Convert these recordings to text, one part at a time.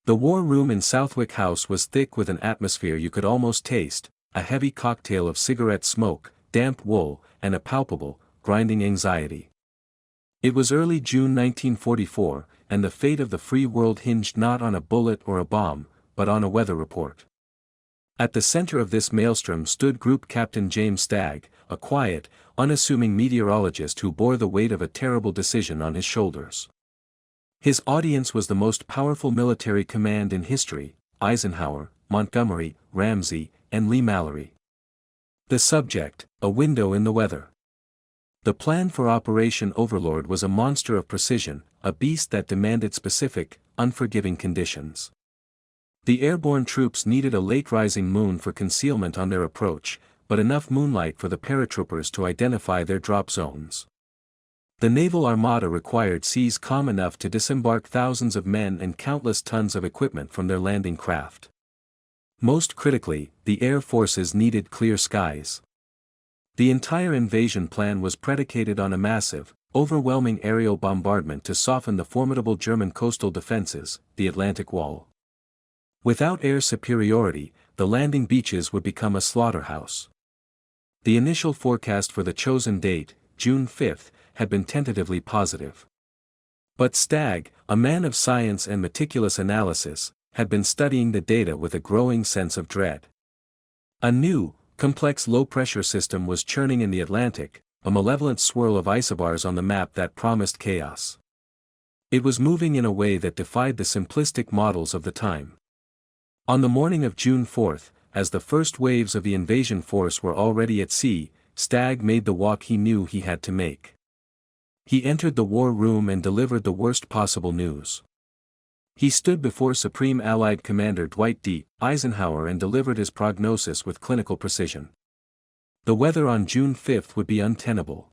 The war room in Southwick House was thick with an atmosphere you could almost taste, a heavy cocktail of cigarette smoke, damp wool, and a palpable, grinding anxiety. It was early June 1944, and the fate of the free world hinged not on a bullet or a bomb, but on a weather report. At the center of this maelstrom stood Group Captain James Stagg, a quiet, unassuming meteorologist who bore the weight of a terrible decision on his shoulders. His audience was the most powerful military command in history: Eisenhower, Montgomery, Ramsey, and Lee Mallory. The subject: a window in the weather. The plan for Operation Overlord was a monster of precision, a beast that demanded specific, unforgiving conditions. The airborne troops needed a late-rising moon for concealment on their approach, but enough moonlight for the paratroopers to identify their drop zones. The naval armada required seas calm enough to disembark thousands of men and countless tons of equipment from their landing craft. Most critically, the air forces needed clear skies. The entire invasion plan was predicated on a massive, overwhelming aerial bombardment to soften the formidable German coastal defenses, the Atlantic Wall. Without air superiority, the landing beaches would become a slaughterhouse. The initial forecast for the chosen date, June 5, had been tentatively positive. But Stagg, a man of science and meticulous analysis, had been studying the data with a growing sense of dread. A new, complex low-pressure system was churning in the Atlantic, a malevolent swirl of isobars on the map that promised chaos. It was moving in a way that defied the simplistic models of the time. On the morning of June 4, as the first waves of the invasion force were already at sea, Stagg made the walk he knew he had to make. He entered the war room and delivered the worst possible news. He stood before Supreme Allied Commander Dwight D. Eisenhower and delivered his prognosis with clinical precision. The weather on June 5 would be untenable.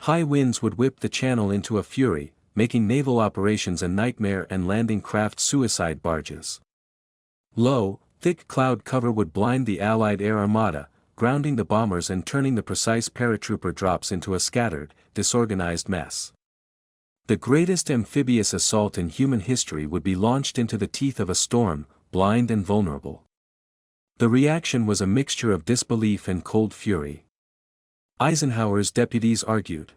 High winds would whip the channel into a fury, making naval operations a nightmare and landing craft suicide barges. Low, thick cloud cover would blind the Allied air armada, grounding the bombers and turning the precise paratrooper drops into a scattered, disorganized mess. The greatest amphibious assault in human history would be launched into the teeth of a storm, blind and vulnerable. The reaction was a mixture of disbelief and cold fury. Eisenhower's deputies argued.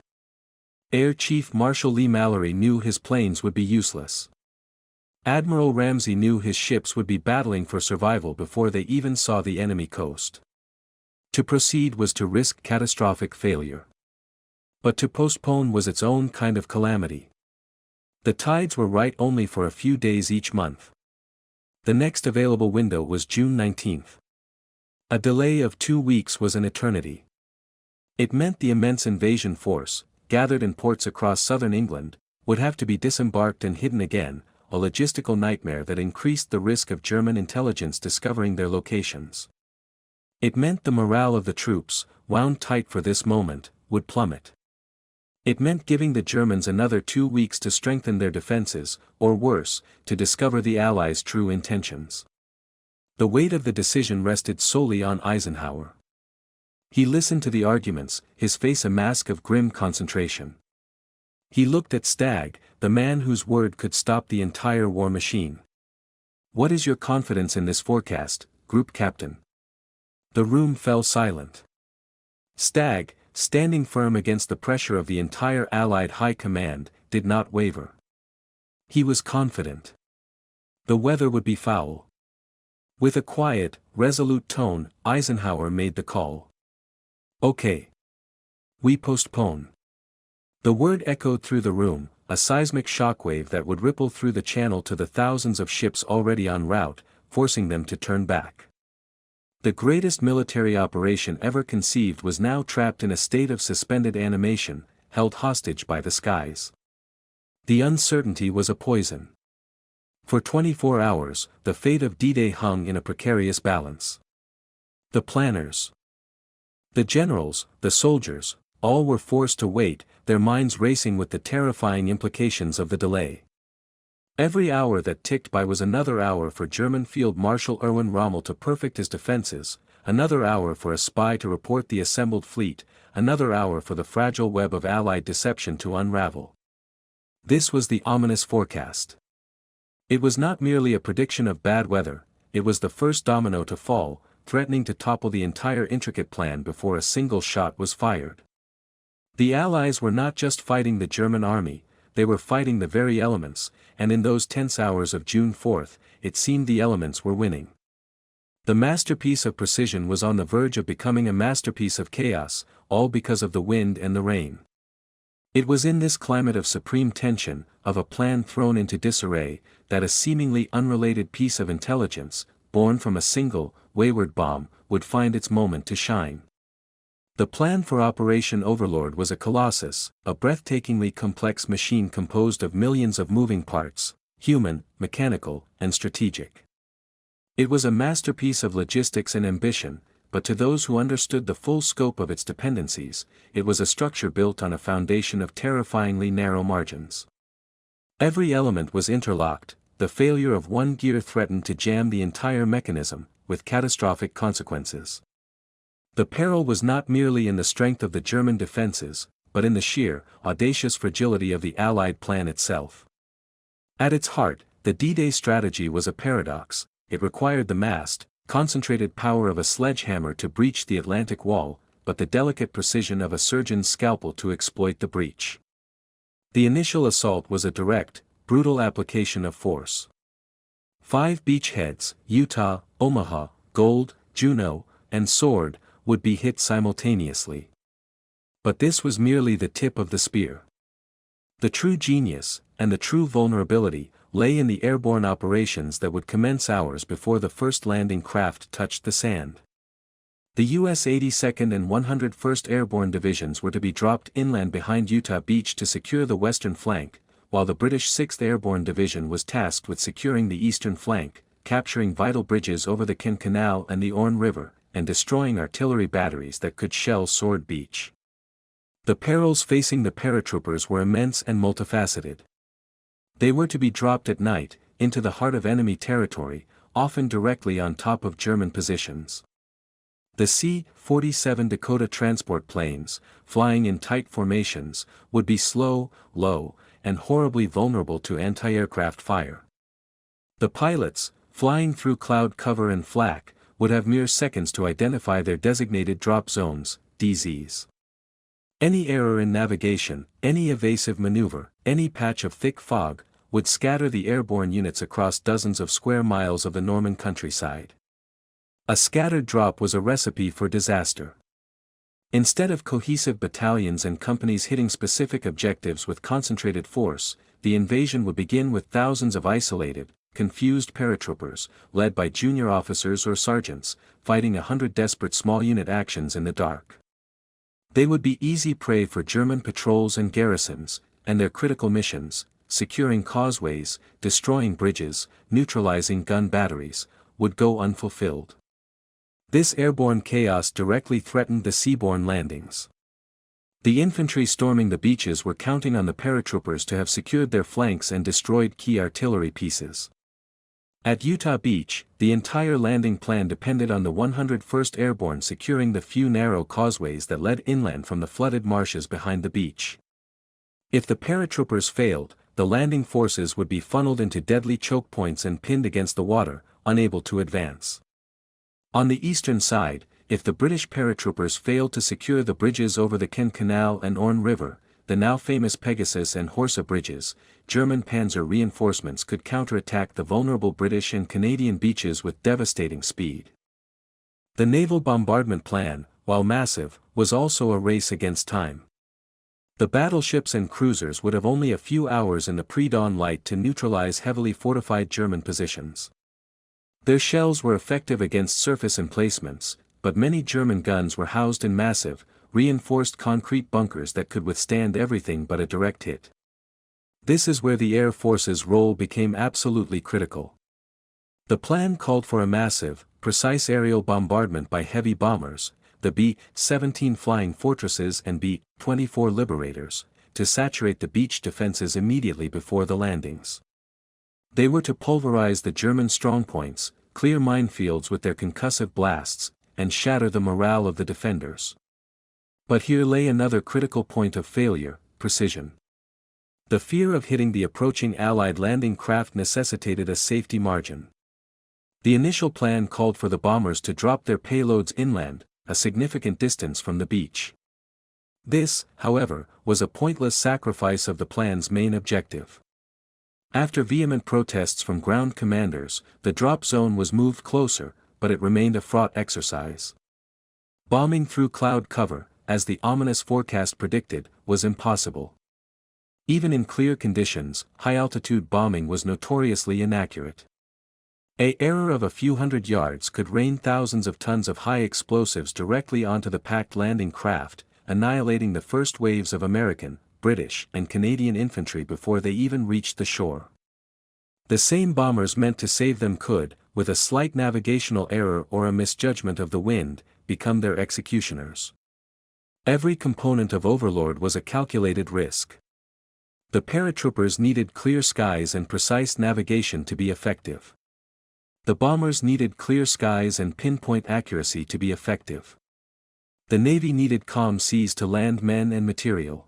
Air Chief Marshal Lee Mallory knew his planes would be useless. Admiral Ramsey knew his ships would be battling for survival before they even saw the enemy coast. To proceed was to risk catastrophic failure. But to postpone was its own kind of calamity. The tides were right only for a few days each month. The next available window was June 19. A delay of 2 weeks was an eternity. It meant the immense invasion force, gathered in ports across southern England, would have to be disembarked and hidden again, a logistical nightmare that increased the risk of German intelligence discovering their locations. It meant the morale of the troops, wound tight for this moment, would plummet. It meant giving the Germans another 2 weeks to strengthen their defenses, or worse, to discover the Allies' true intentions. The weight of the decision rested solely on Eisenhower. He listened to the arguments, his face a mask of grim concentration. He looked at Stagg, the man whose word could stop the entire war machine. "What is your confidence in this forecast, Group Captain?" The room fell silent. Stagg, standing firm against the pressure of the entire Allied High Command, did not waver. He was confident. The weather would be foul. With a quiet, resolute tone, Eisenhower made the call. "Okay. We postpone." The word echoed through the room, a seismic shockwave that would ripple through the channel to the thousands of ships already en route, forcing them to turn back. The greatest military operation ever conceived was now trapped in a state of suspended animation, held hostage by the skies. The uncertainty was a poison. For 24 hours, the fate of D-Day hung in a precarious balance. The planners, the generals, the soldiers, all were forced to wait, their minds racing with the terrifying implications of the delay. Every hour that ticked by was another hour for German Field Marshal Erwin Rommel to perfect his defenses, another hour for a spy to report the assembled fleet, another hour for the fragile web of Allied deception to unravel. This was the ominous forecast. It was not merely a prediction of bad weather, it was the first domino to fall, threatening to topple the entire intricate plan before a single shot was fired. The Allies were not just fighting the German army, they were fighting the very elements, and in those tense hours of June 4, it seemed the elements were winning. The masterpiece of precision was on the verge of becoming a masterpiece of chaos, all because of the wind and the rain. It was in this climate of supreme tension, of a plan thrown into disarray, that a seemingly unrelated piece of intelligence, born from a single, wayward bomb, would find its moment to shine. The plan for Operation Overlord was a colossus, a breathtakingly complex machine composed of millions of moving parts, human, mechanical, and strategic. It was a masterpiece of logistics and ambition, but to those who understood the full scope of its dependencies, it was a structure built on a foundation of terrifyingly narrow margins. Every element was interlocked, the failure of one gear threatened to jam the entire mechanism, with catastrophic consequences. The peril was not merely in the strength of the German defenses, but in the sheer, audacious fragility of the Allied plan itself. At its heart, the D-Day strategy was a paradox. It required the massed, concentrated power of a sledgehammer to breach the Atlantic wall, but the delicate precision of a surgeon's scalpel to exploit the breach. The initial assault was a direct, brutal application of force. 5 beachheads, Utah, Omaha, Gold, Juneau, and Sword, would be hit simultaneously. But this was merely the tip of the spear. The true genius, and the true vulnerability, lay in the airborne operations that would commence hours before the first landing craft touched the sand. The U.S. 82nd and 101st Airborne Divisions were to be dropped inland behind Utah Beach to secure the western flank, while the British 6th Airborne Division was tasked with securing the eastern flank, capturing vital bridges over the Ken Canal and the Orne River, and destroying artillery batteries that could shell Sword Beach. The perils facing the paratroopers were immense and multifaceted. They were to be dropped at night, into the heart of enemy territory, often directly on top of German positions. The C-47 Dakota transport planes, flying in tight formations, would be slow, low, and horribly vulnerable to anti-aircraft fire. The pilots, flying through cloud cover and flak, would have mere seconds to identify their designated drop zones, DZs. Any error in navigation, any evasive maneuver, any patch of thick fog, would scatter the airborne units across dozens of square miles of the Norman countryside. A scattered drop was a recipe for disaster. Instead of cohesive battalions and companies hitting specific objectives with concentrated force, the invasion would begin with thousands of isolated, confused paratroopers, led by junior officers or sergeants, fighting 100 desperate small unit actions in the dark. They would be easy prey for German patrols and garrisons, and their critical missions, securing causeways, destroying bridges, neutralizing gun batteries, would go unfulfilled. This airborne chaos directly threatened the seaborne landings. The infantry storming the beaches were counting on the paratroopers to have secured their flanks and destroyed key artillery pieces. At Utah Beach, the entire landing plan depended on the 101st Airborne securing the few narrow causeways that led inland from the flooded marshes behind the beach. If the paratroopers failed, the landing forces would be funneled into deadly choke points and pinned against the water, unable to advance. On the eastern side, if the British paratroopers failed to secure the bridges over the Ken Canal and Orne River, the now famous Pegasus and Horsa bridges, German panzer reinforcements could counterattack the vulnerable British and Canadian beaches with devastating speed. The naval bombardment plan, while massive, was also a race against time. The battleships and cruisers would have only a few hours in the pre-dawn light to neutralize heavily fortified German positions. Their shells were effective against surface emplacements, but many German guns were housed in massive, reinforced concrete bunkers that could withstand everything but a direct hit. This is where the Air Force's role became absolutely critical. The plan called for a massive, precise aerial bombardment by heavy bombers, the B-17 Flying Fortresses and B-24 Liberators, to saturate the beach defenses immediately before the landings. They were to pulverize the German strongpoints, clear minefields with their concussive blasts, and shatter the morale of the defenders. But here lay another critical point of failure: precision. The fear of hitting the approaching Allied landing craft necessitated a safety margin. The initial plan called for the bombers to drop their payloads inland, a significant distance from the beach. This, however, was a pointless sacrifice of the plan's main objective. After vehement protests from ground commanders, the drop zone was moved closer, but it remained a fraught exercise. Bombing through cloud cover, as the ominous forecast predicted, was impossible. Even in clear conditions, high-altitude bombing was notoriously inaccurate. An error of a few hundred yards could rain thousands of tons of high explosives directly onto the packed landing craft, annihilating the first waves of American, British, and Canadian infantry before they even reached the shore. The same bombers meant to save them could, with a slight navigational error or a misjudgment of the wind, become their executioners. Every component of Overlord was a calculated risk. The paratroopers needed clear skies and precise navigation to be effective. The bombers needed clear skies and pinpoint accuracy to be effective. The Navy needed calm seas to land men and material.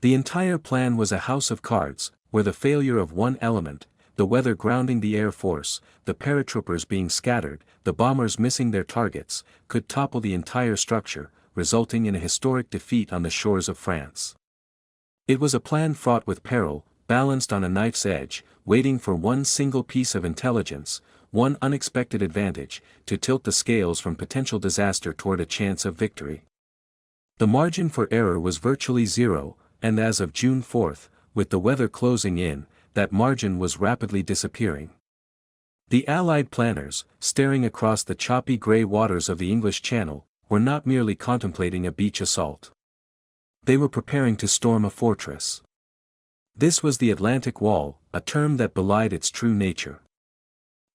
The entire plan was a house of cards, where the failure of one element, the weather grounding the Air Force, the paratroopers being scattered, the bombers missing their targets, could topple the entire structure, resulting in a historic defeat on the shores of France. It was a plan fraught with peril, balanced on a knife's edge, waiting for one single piece of intelligence, one unexpected advantage, to tilt the scales from potential disaster toward a chance of victory. The margin for error was virtually zero, and as of June 4, with the weather closing in, that margin was rapidly disappearing. The Allied planners, staring across the choppy gray waters of the English Channel, were not merely contemplating a beach assault. They were preparing to storm a fortress. This was the Atlantic Wall, a term that belied its true nature.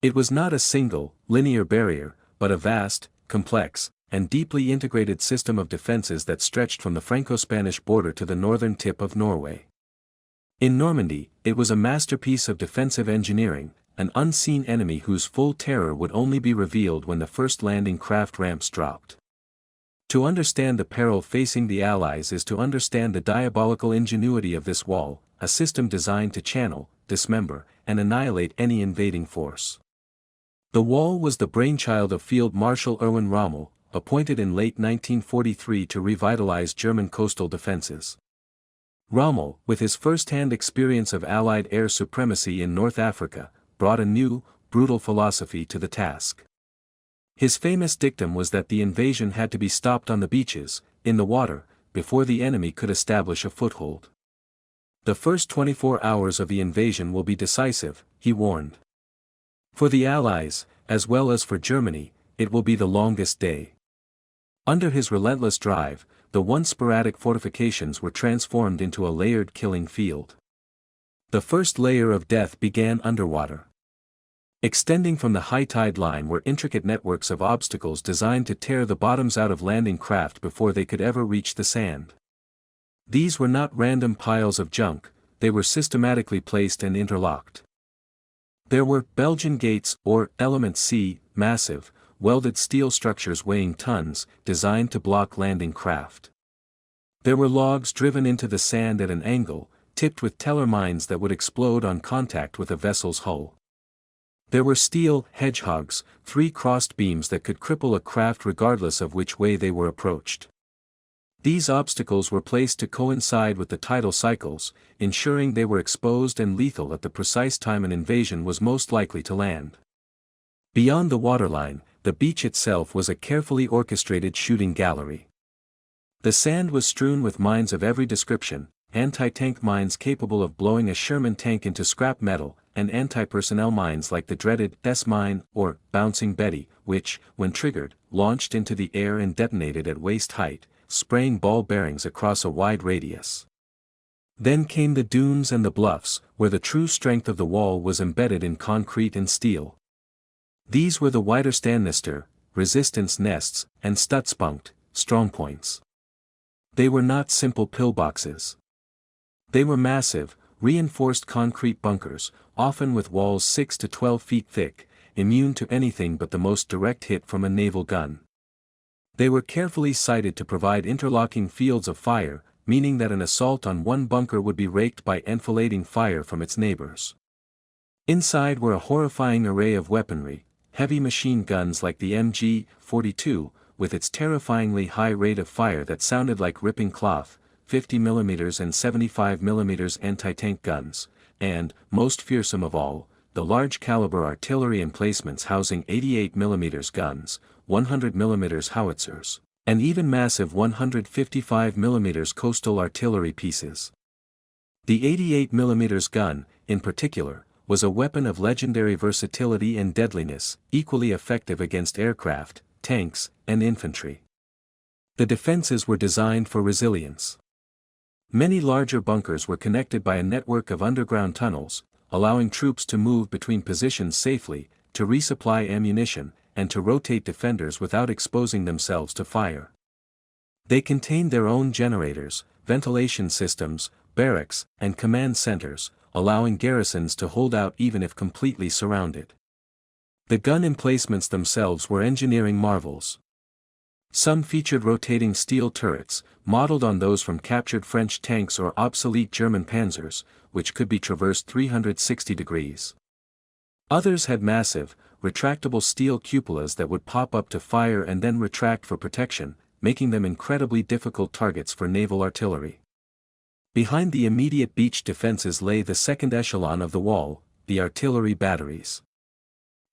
It was not a single, linear barrier, but a vast, complex, and deeply integrated system of defenses that stretched from the Franco-Spanish border to the northern tip of Norway. In Normandy, it was a masterpiece of defensive engineering, an unseen enemy whose full terror would only be revealed when the first landing craft ramps dropped. To understand the peril facing the Allies is to understand the diabolical ingenuity of this wall, a system designed to channel, dismember, and annihilate any invading force. The wall was the brainchild of Field Marshal Erwin Rommel, appointed in late 1943 to revitalize German coastal defenses. Rommel, with his first-hand experience of Allied air supremacy in North Africa, brought a new, brutal philosophy to the task. His famous dictum was that the invasion had to be stopped on the beaches, in the water, before the enemy could establish a foothold. The first 24 hours of the invasion will be decisive, he warned. For the Allies, as well as for Germany, it will be the longest day. Under his relentless drive, the once sporadic fortifications were transformed into a layered killing field. The first layer of death began underwater. Extending from the high tide line were intricate networks of obstacles designed to tear the bottoms out of landing craft before they could ever reach the sand. These were not random piles of junk, they were systematically placed and interlocked. There were Belgian gates, or Element C, massive, welded steel structures weighing tons, designed to block landing craft. There were logs driven into the sand at an angle, tipped with teller mines that would explode on contact with a vessel's hull. There were steel hedgehogs, 3 crossed beams that could cripple a craft regardless of which way they were approached. These obstacles were placed to coincide with the tidal cycles, ensuring they were exposed and lethal at the precise time an invasion was most likely to land. Beyond the waterline, the beach itself was a carefully orchestrated shooting gallery. The sand was strewn with mines of every description, anti-tank mines capable of blowing a Sherman tank into scrap metal, and anti-personnel mines like the dreaded S-mine, or Bouncing Betty, which, when triggered, launched into the air and detonated at waist height, spraying ball bearings across a wide radius. Then came the dunes and the bluffs, where the true strength of the wall was embedded in concrete and steel. These were the Widerstandsnester, resistance nests, and Stützpunkt, strongpoints. They were not simple pillboxes. They were massive, reinforced concrete bunkers, often with walls 6 to 12 feet thick, immune to anything but the most direct hit from a naval gun. They were carefully sited to provide interlocking fields of fire, meaning that an assault on one bunker would be raked by enfilading fire from its neighbors. Inside were a horrifying array of weaponry, heavy machine guns like the MG-42, with its terrifyingly high rate of fire that sounded like ripping cloth, 50mm and 75mm anti-tank guns, and, most fearsome of all, the large-caliber artillery emplacements housing 88mm guns, 100mm howitzers, and even massive 155mm coastal artillery pieces. The 88mm gun, in particular, was a weapon of legendary versatility and deadliness, equally effective against aircraft, tanks, and infantry. The defenses were designed for resilience. Many larger bunkers were connected by a network of underground tunnels, allowing troops to move between positions safely, to resupply ammunition, and to rotate defenders without exposing themselves to fire. They contained their own generators, ventilation systems, barracks, and command centers, allowing garrisons to hold out even if completely surrounded. The gun emplacements themselves were engineering marvels. Some featured rotating steel turrets, modeled on those from captured French tanks or obsolete German panzers, which could be traversed 360 degrees. Others had massive, retractable steel cupolas that would pop up to fire and then retract for protection, making them incredibly difficult targets for naval artillery. Behind the immediate beach defenses lay the second echelon of the wall, the artillery batteries.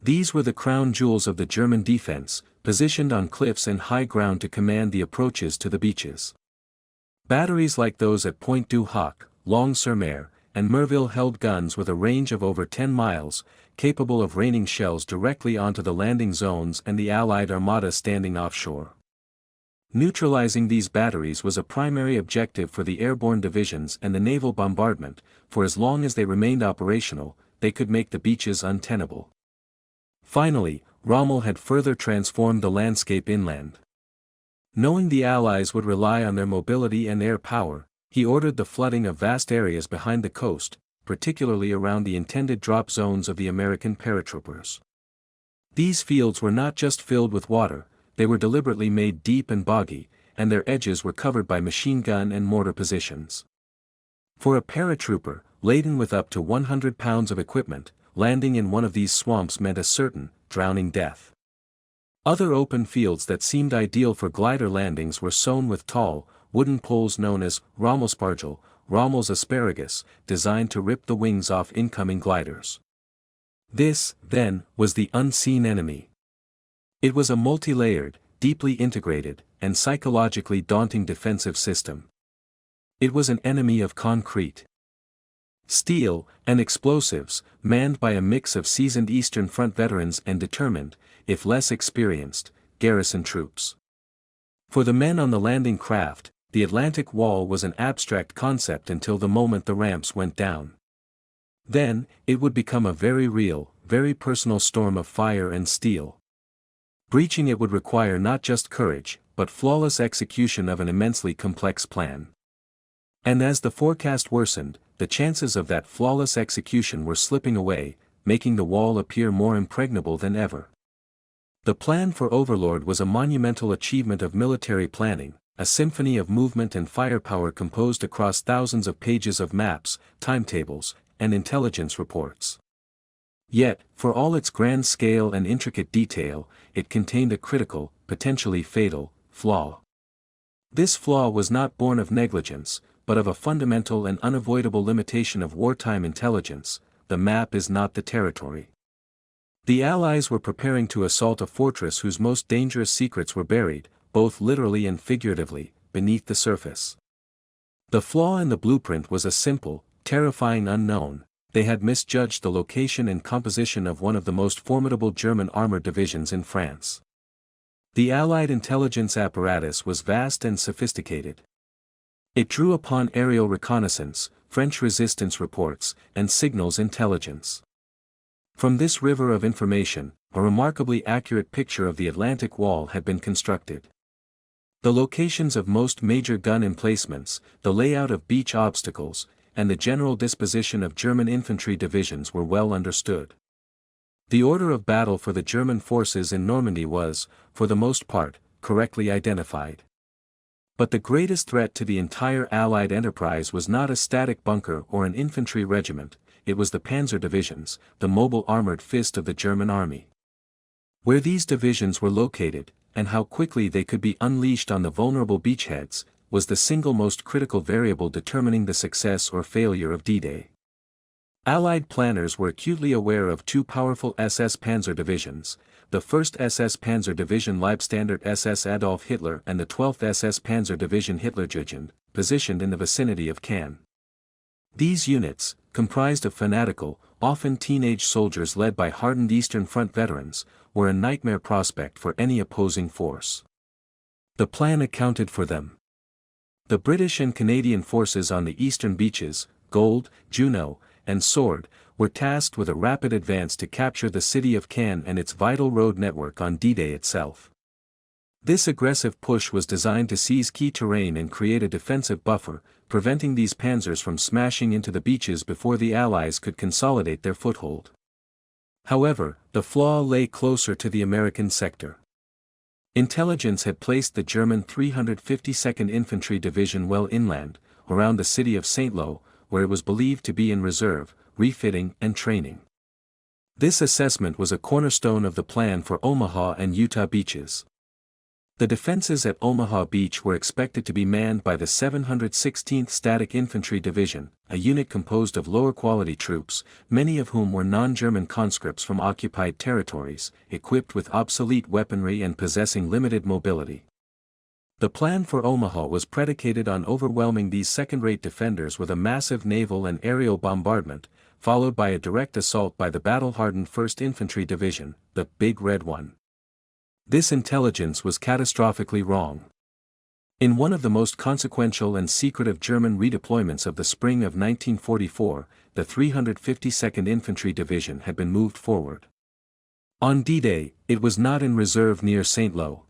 These were the crown jewels of the German defense, positioned on cliffs and high ground to command the approaches to the beaches. Batteries like those at Pointe du Hoc, Long-sur-Mer, and Merville held guns with a range of over 10 miles, capable of raining shells directly onto the landing zones and the Allied armada standing offshore. Neutralizing these batteries was a primary objective for the airborne divisions and the naval bombardment, for as long as they remained operational, they could make the beaches untenable. Finally, Rommel had further transformed the landscape inland. Knowing the Allies would rely on their mobility and air power, he ordered the flooding of vast areas behind the coast, particularly around the intended drop zones of the American paratroopers. These fields were not just filled with water, they were deliberately made deep and boggy, and their edges were covered by machine gun and mortar positions. For a paratrooper, laden with up to 100 pounds of equipment, landing in one of these swamps meant a certain, drowning death. Other open fields that seemed ideal for glider landings were sown with tall, wooden poles known as Rommelspargel, Rommel's asparagus, designed to rip the wings off incoming gliders. This, then, was the unseen enemy. It was a multi-layered, deeply integrated, and psychologically daunting defensive system. It was an enemy of concrete, steel, and explosives, manned by a mix of seasoned Eastern Front veterans and determined, if less experienced, garrison troops. For the men on the landing craft, the Atlantic Wall was an abstract concept until the moment the ramps went down. Then, it would become a very real, very personal storm of fire and steel. Breaching it would require not just courage, but flawless execution of an immensely complex plan. And as the forecast worsened, the chances of that flawless execution were slipping away, making the wall appear more impregnable than ever. The plan for Overlord was a monumental achievement of military planning, a symphony of movement and firepower composed across thousands of pages of maps, timetables, and intelligence reports. Yet, for all its grand scale and intricate detail, it contained a critical, potentially fatal, flaw. This flaw was not born of negligence, but of a fundamental and unavoidable limitation of wartime intelligence: the map is not the territory. The Allies were preparing to assault a fortress whose most dangerous secrets were buried, both literally and figuratively, beneath the surface. The flaw in the blueprint was a simple, terrifying unknown: they had misjudged the location and composition of one of the most formidable German armored divisions in France. The Allied intelligence apparatus was vast and sophisticated. It drew upon aerial reconnaissance, French resistance reports, and signals intelligence. From this river of information, a remarkably accurate picture of the Atlantic Wall had been constructed. The locations of most major gun emplacements, the layout of beach obstacles, and the general disposition of German infantry divisions were well understood. The order of battle for the German forces in Normandy was, for the most part, correctly identified. But the greatest threat to the entire Allied enterprise was not a static bunker or an infantry regiment, it was the panzer divisions, the mobile armored fist of the German army. Where these divisions were located, and how quickly they could be unleashed on the vulnerable beachheads, was the single most critical variable determining the success or failure of D-Day. Allied planners were acutely aware of two powerful SS Panzer divisions, the 1st SS Panzer Division Leibstandard SS Adolf Hitler and the 12th SS Panzer Division Hitlerjugend, positioned in the vicinity of Cannes. These units, comprised of fanatical, often teenage soldiers led by hardened Eastern Front veterans, were a nightmare prospect for any opposing force. The plan accounted for them. The British and Canadian forces on the eastern beaches, Gold, Juno, and Sword, were tasked with a rapid advance to capture the city of Cannes and its vital road network on D-Day itself. This aggressive push was designed to seize key terrain and create a defensive buffer, preventing these panzers from smashing into the beaches before the Allies could consolidate their foothold. However, the flaw lay closer to the American sector. Intelligence had placed the German 352nd Infantry Division well inland, around the city of St. Lo, where it was believed to be in reserve, refitting and training. This assessment was a cornerstone of the plan for Omaha and Utah beaches. The defenses at Omaha Beach were expected to be manned by the 716th Static Infantry Division, a unit composed of lower-quality troops, many of whom were non-German conscripts from occupied territories, equipped with obsolete weaponry and possessing limited mobility. The plan for Omaha was predicated on overwhelming these second-rate defenders with a massive naval and aerial bombardment, followed by a direct assault by the battle-hardened 1st Infantry Division, the Big Red One. This intelligence was catastrophically wrong. In one of the most consequential and secretive German redeployments of the spring of 1944, the 352nd Infantry Division had been moved forward. On D-Day, it was not in reserve near St. Lo.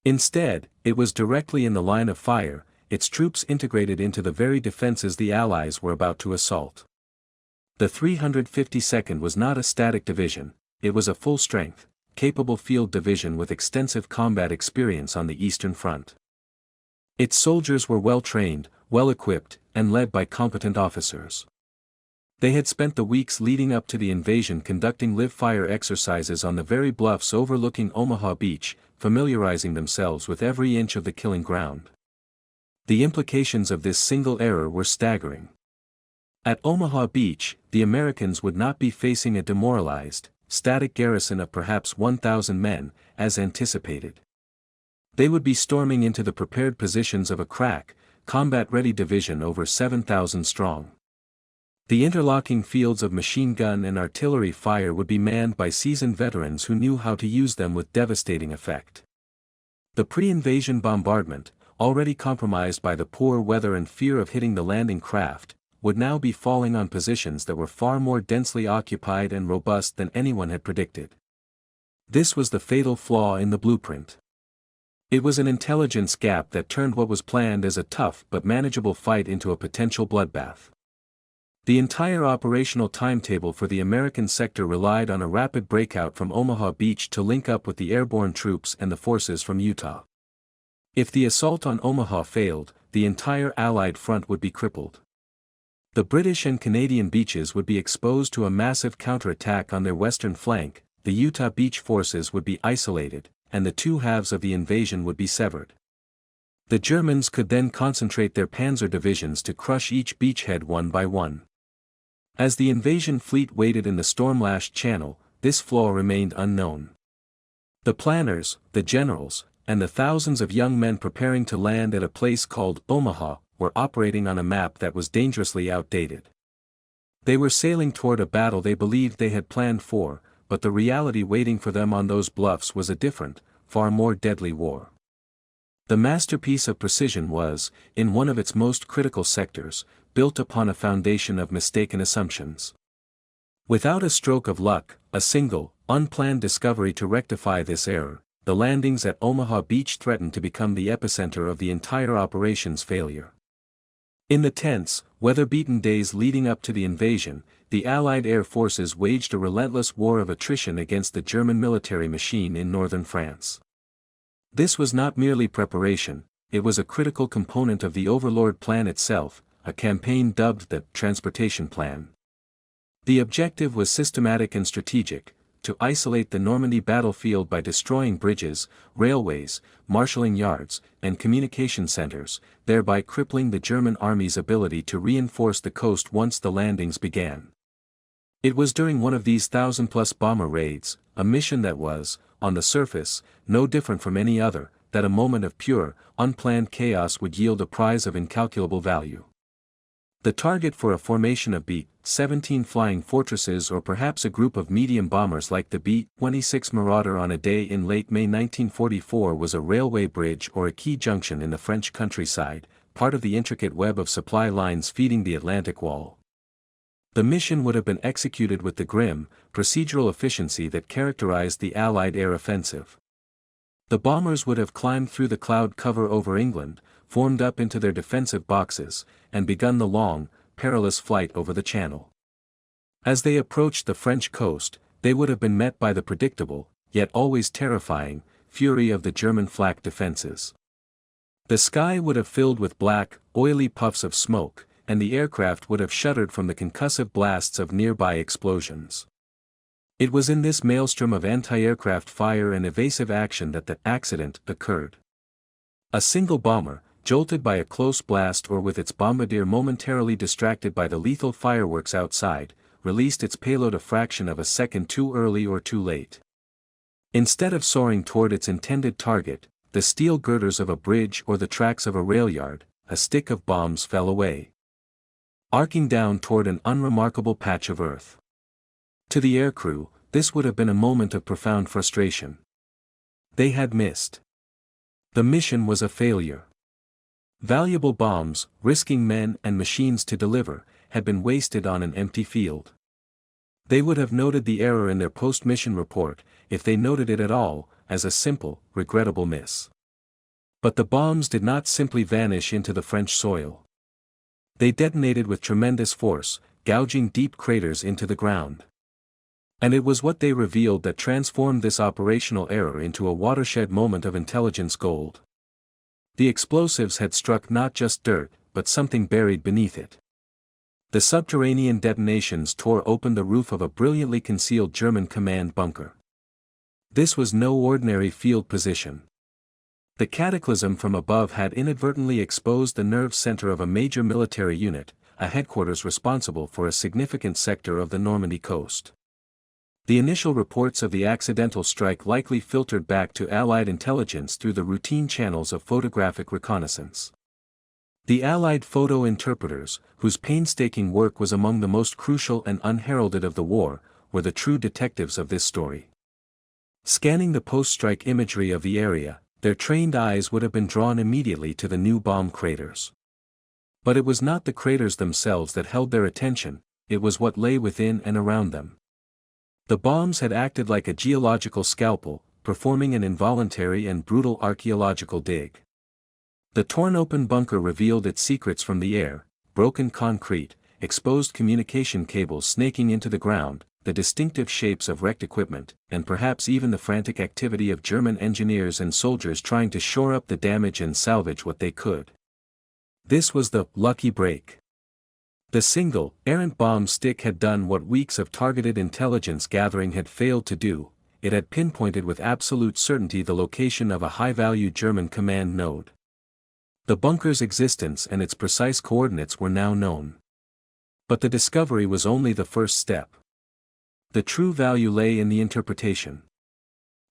Instead, it was directly in the line of fire, its troops integrated into the very defenses the Allies were about to assault. The 352nd was not a static division, it was a full-strength, capable field division with extensive combat experience on the Eastern Front. Its soldiers were well-trained, well-equipped, and led by competent officers. They had spent the weeks leading up to the invasion conducting live-fire exercises on the very bluffs overlooking Omaha Beach, familiarizing themselves with every inch of the killing ground. The implications of this single error were staggering. At Omaha Beach, the Americans would not be facing a demoralized, static garrison of perhaps 1,000 men, as anticipated. They would be storming into the prepared positions of a crack, combat-ready division over 7,000 strong. The interlocking fields of machine gun and artillery fire would be manned by seasoned veterans who knew how to use them with devastating effect. The pre-invasion bombardment, already compromised by the poor weather and fear of hitting the landing craft, would now be falling on positions that were far more densely occupied and robust than anyone had predicted. This was the fatal flaw in the blueprint. It was an intelligence gap that turned what was planned as a tough but manageable fight into a potential bloodbath. The entire operational timetable for the American sector relied on a rapid breakout from Omaha Beach to link up with the airborne troops and the forces from Utah. If the assault on Omaha failed, the entire Allied front would be crippled. The British and Canadian beaches would be exposed to a massive counterattack on their western flank, the Utah Beach forces would be isolated, and the two halves of the invasion would be severed. The Germans could then concentrate their panzer divisions to crush each beachhead one by one. As the invasion fleet waited in the storm-lashed channel, this flaw remained unknown. The planners, the generals, and the thousands of young men preparing to land at a place called Omaha, were operating on a map that was dangerously outdated. They were sailing toward a battle they believed they had planned for, but the reality waiting for them on those bluffs was a different, far more deadly war. The masterpiece of precision was, in one of its most critical sectors, built upon a foundation of mistaken assumptions. Without a stroke of luck, a single, unplanned discovery to rectify this error, the landings at Omaha Beach threatened to become the epicenter of the entire operation's failure. In the tense, weather-beaten days leading up to the invasion, the Allied air forces waged a relentless war of attrition against the German military machine in northern France. This was not merely preparation, it was a critical component of the Overlord plan itself, a campaign dubbed the Transportation Plan. The objective was systematic and strategic: to isolate the Normandy battlefield by destroying bridges, railways, marshalling yards, and communication centers, thereby crippling the German army's ability to reinforce the coast once the landings began. It was during one of these 1,000-plus bomber raids, a mission that was, on the surface, no different from any other, that a moment of pure, unplanned chaos would yield a prize of incalculable value. The target for a formation of B-17 flying fortresses, or perhaps a group of medium bombers like the B-26 Marauder on a day in late May 1944, was a railway bridge or a key junction in the French countryside, part of the intricate web of supply lines feeding the Atlantic Wall. The mission would have been executed with the grim, procedural efficiency that characterized the Allied air offensive. The bombers would have climbed through the cloud cover over England, formed up into their defensive boxes, and begun the long, perilous flight over the Channel. As they approached the French coast, they would have been met by the predictable, yet always terrifying, fury of the German flak defenses. The sky would have filled with black, oily puffs of smoke, and the aircraft would have shuddered from the concussive blasts of nearby explosions. It was in this maelstrom of anti-aircraft fire and evasive action that the accident occurred. A single bomber, jolted by a close blast or with its bombardier momentarily distracted by the lethal fireworks outside, released its payload a fraction of a second too early or too late. Instead of soaring toward its intended target, the steel girders of a bridge or the tracks of a rail yard, a stick of bombs fell away, arcing down toward an unremarkable patch of earth. To the aircrew, this would have been a moment of profound frustration. They had missed. The mission was a failure. Valuable bombs, risking men and machines to deliver, had been wasted on an empty field. They would have noted the error in their post-mission report, if they noted it at all, as a simple, regrettable miss. But the bombs did not simply vanish into the French soil. They detonated with tremendous force, gouging deep craters into the ground. And it was what they revealed that transformed this operational error into a watershed moment of intelligence gold. The explosives had struck not just dirt, but something buried beneath it. The subterranean detonations tore open the roof of a brilliantly concealed German command bunker. This was no ordinary field position. The cataclysm from above had inadvertently exposed the nerve center of a major military unit, a headquarters responsible for a significant sector of the Normandy coast. The initial reports of the accidental strike likely filtered back to Allied intelligence through the routine channels of photographic reconnaissance. The Allied photo interpreters, whose painstaking work was among the most crucial and unheralded of the war, were the true detectives of this story. Scanning the post-strike imagery of the area, their trained eyes would have been drawn immediately to the new bomb craters. But it was not the craters themselves that held their attention, it was what lay within and around them. The bombs had acted like a geological scalpel, performing an involuntary and brutal archaeological dig. The torn-open bunker revealed its secrets from the air: broken concrete, exposed communication cables snaking into the ground, the distinctive shapes of wrecked equipment, and perhaps even the frantic activity of German engineers and soldiers trying to shore up the damage and salvage what they could. This was the lucky break. The single, errant bomb stick had done what weeks of targeted intelligence gathering had failed to do: it had pinpointed with absolute certainty the location of a high-value German command node. The bunker's existence and its precise coordinates were now known. But the discovery was only the first step. The true value lay in the interpretation.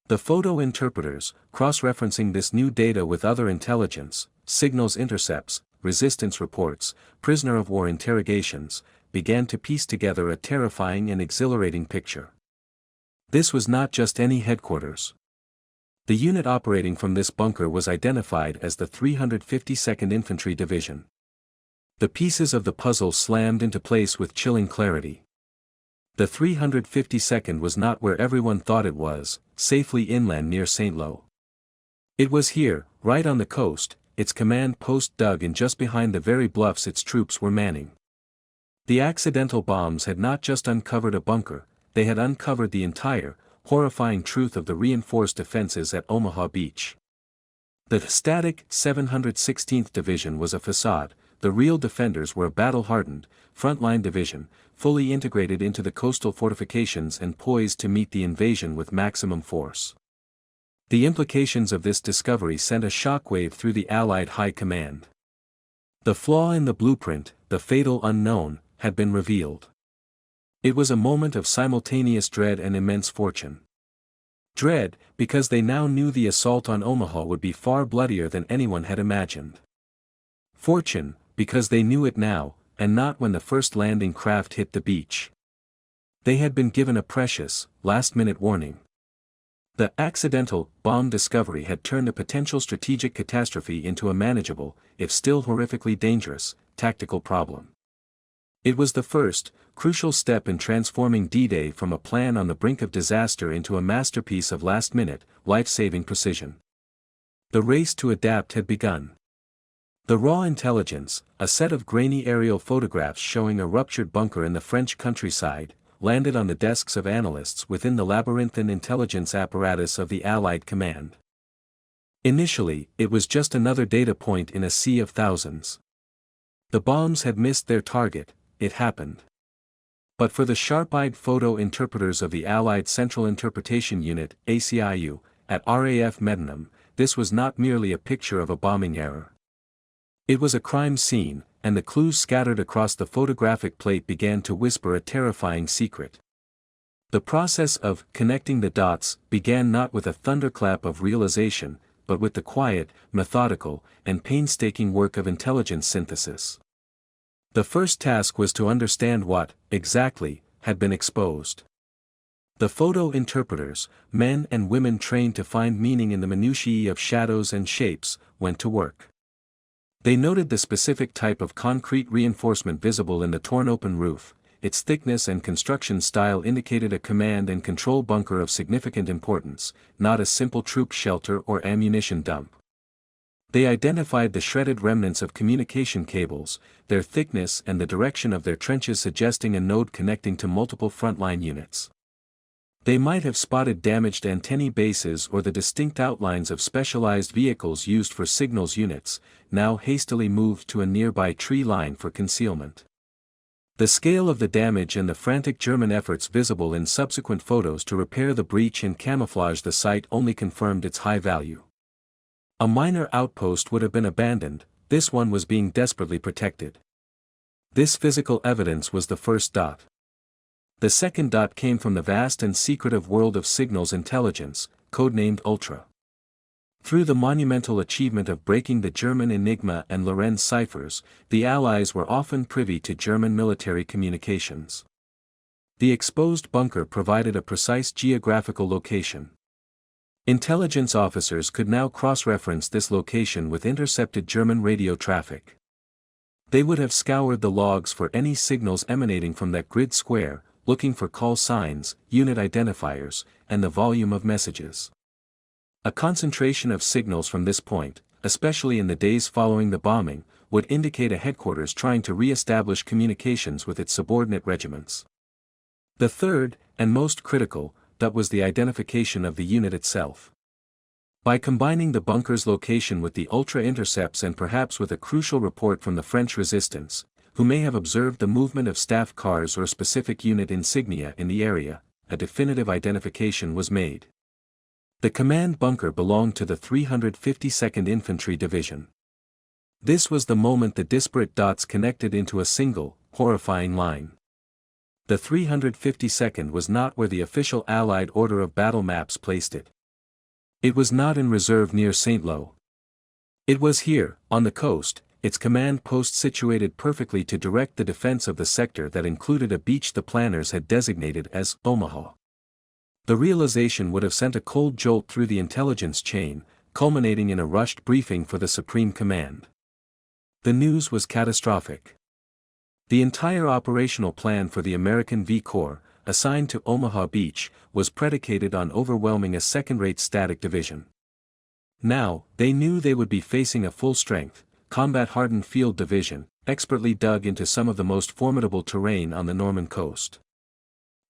The photo interpreters, cross-referencing this new data with other intelligence, signals intercepts, resistance reports, prisoner-of-war interrogations, began to piece together a terrifying and exhilarating picture. This was not just any headquarters. The unit operating from this bunker was identified as the 352nd Infantry Division. The pieces of the puzzle slammed into place with chilling clarity. The 352nd was not where everyone thought it was, safely inland near St. Lo. It was here, right on the coast, its command post dug in just behind the very bluffs its troops were manning. The accidental bombs had not just uncovered a bunker, they had uncovered the entire, horrifying truth of the reinforced defenses at Omaha Beach. The static 716th Division was a facade, the real defenders were a battle-hardened, frontline division, fully integrated into the coastal fortifications and poised to meet the invasion with maximum force. The implications of this discovery sent a shockwave through the Allied High Command. The flaw in the blueprint, the fatal unknown, had been revealed. It was a moment of simultaneous dread and immense fortune. Dread, because they now knew the assault on Omaha would be far bloodier than anyone had imagined. Fortune, because they knew it now, and not when the first landing craft hit the beach. They had been given a precious, last-minute warning. The accidental bomb discovery had turned a potential strategic catastrophe into a manageable, if still horrifically dangerous, tactical problem. It was the first, crucial step in transforming D-Day from a plan on the brink of disaster into a masterpiece of last-minute, life-saving precision. The race to adapt had begun. The raw intelligence, a set of grainy aerial photographs showing a ruptured bunker in the French countryside, landed on the desks of analysts within the labyrinthine intelligence apparatus of the Allied command. Initially, it was just another data point in a sea of thousands. The bombs had missed their target, it happened. But for the sharp-eyed photo interpreters of the Allied Central Interpretation Unit, ACIU, at RAF Medinum, this was not merely a picture of a bombing error. It was a crime scene, and the clues scattered across the photographic plate began to whisper a terrifying secret. The process of connecting the dots began not with a thunderclap of realization, but with the quiet, methodical, and painstaking work of intelligence synthesis. The first task was to understand what, exactly, had been exposed. The photo interpreters, men and women trained to find meaning in the minutiae of shadows and shapes, went to work. They noted the specific type of concrete reinforcement visible in the torn-open roof. Its thickness and construction style indicated a command and control bunker of significant importance, not a simple troop shelter or ammunition dump. They identified the shredded remnants of communication cables, their thickness and the direction of their trenches suggesting a node connecting to multiple frontline units. They might have spotted damaged antennae bases or the distinct outlines of specialized vehicles used for signals units, now hastily moved to a nearby tree line for concealment. The scale of the damage and the frantic German efforts visible in subsequent photos to repair the breach and camouflage the site only confirmed its high value. A minor outpost would have been abandoned, this one was being desperately protected. This physical evidence was the first dot. The second dot came from the vast and secretive world of signals intelligence, codenamed Ultra. Through the monumental achievement of breaking the German Enigma and Lorenz ciphers, the Allies were often privy to German military communications. The exposed bunker provided a precise geographical location. Intelligence officers could now cross-reference this location with intercepted German radio traffic. They would have scoured the logs for any signals emanating from that grid square, looking for call signs, unit identifiers, and the volume of messages. A concentration of signals from this point, especially in the days following the bombing, would indicate a headquarters trying to re-establish communications with its subordinate regiments. The third, and most critical, that was the identification of the unit itself. By combining the bunker's location with the ultra intercepts and perhaps with a crucial report from the French resistance, who may have observed the movement of staff cars or specific unit insignia in the area, a definitive identification was made. The command bunker belonged to the 352nd Infantry Division. This was the moment the disparate dots connected into a single, horrifying line. The 352nd was not where the official Allied order of battle maps placed it. It was not in reserve near St. Lo. It was here, on the coast, its command post situated perfectly to direct the defense of the sector that included a beach the planners had designated as Omaha. The realization would have sent a cold jolt through the intelligence chain, culminating in a rushed briefing for the Supreme Command. The news was catastrophic. The entire operational plan for the American V Corps, assigned to Omaha Beach, was predicated on overwhelming a second-rate static division. Now, they knew they would be facing a full-strength, combat-hardened field division, expertly dug into some of the most formidable terrain on the Norman coast.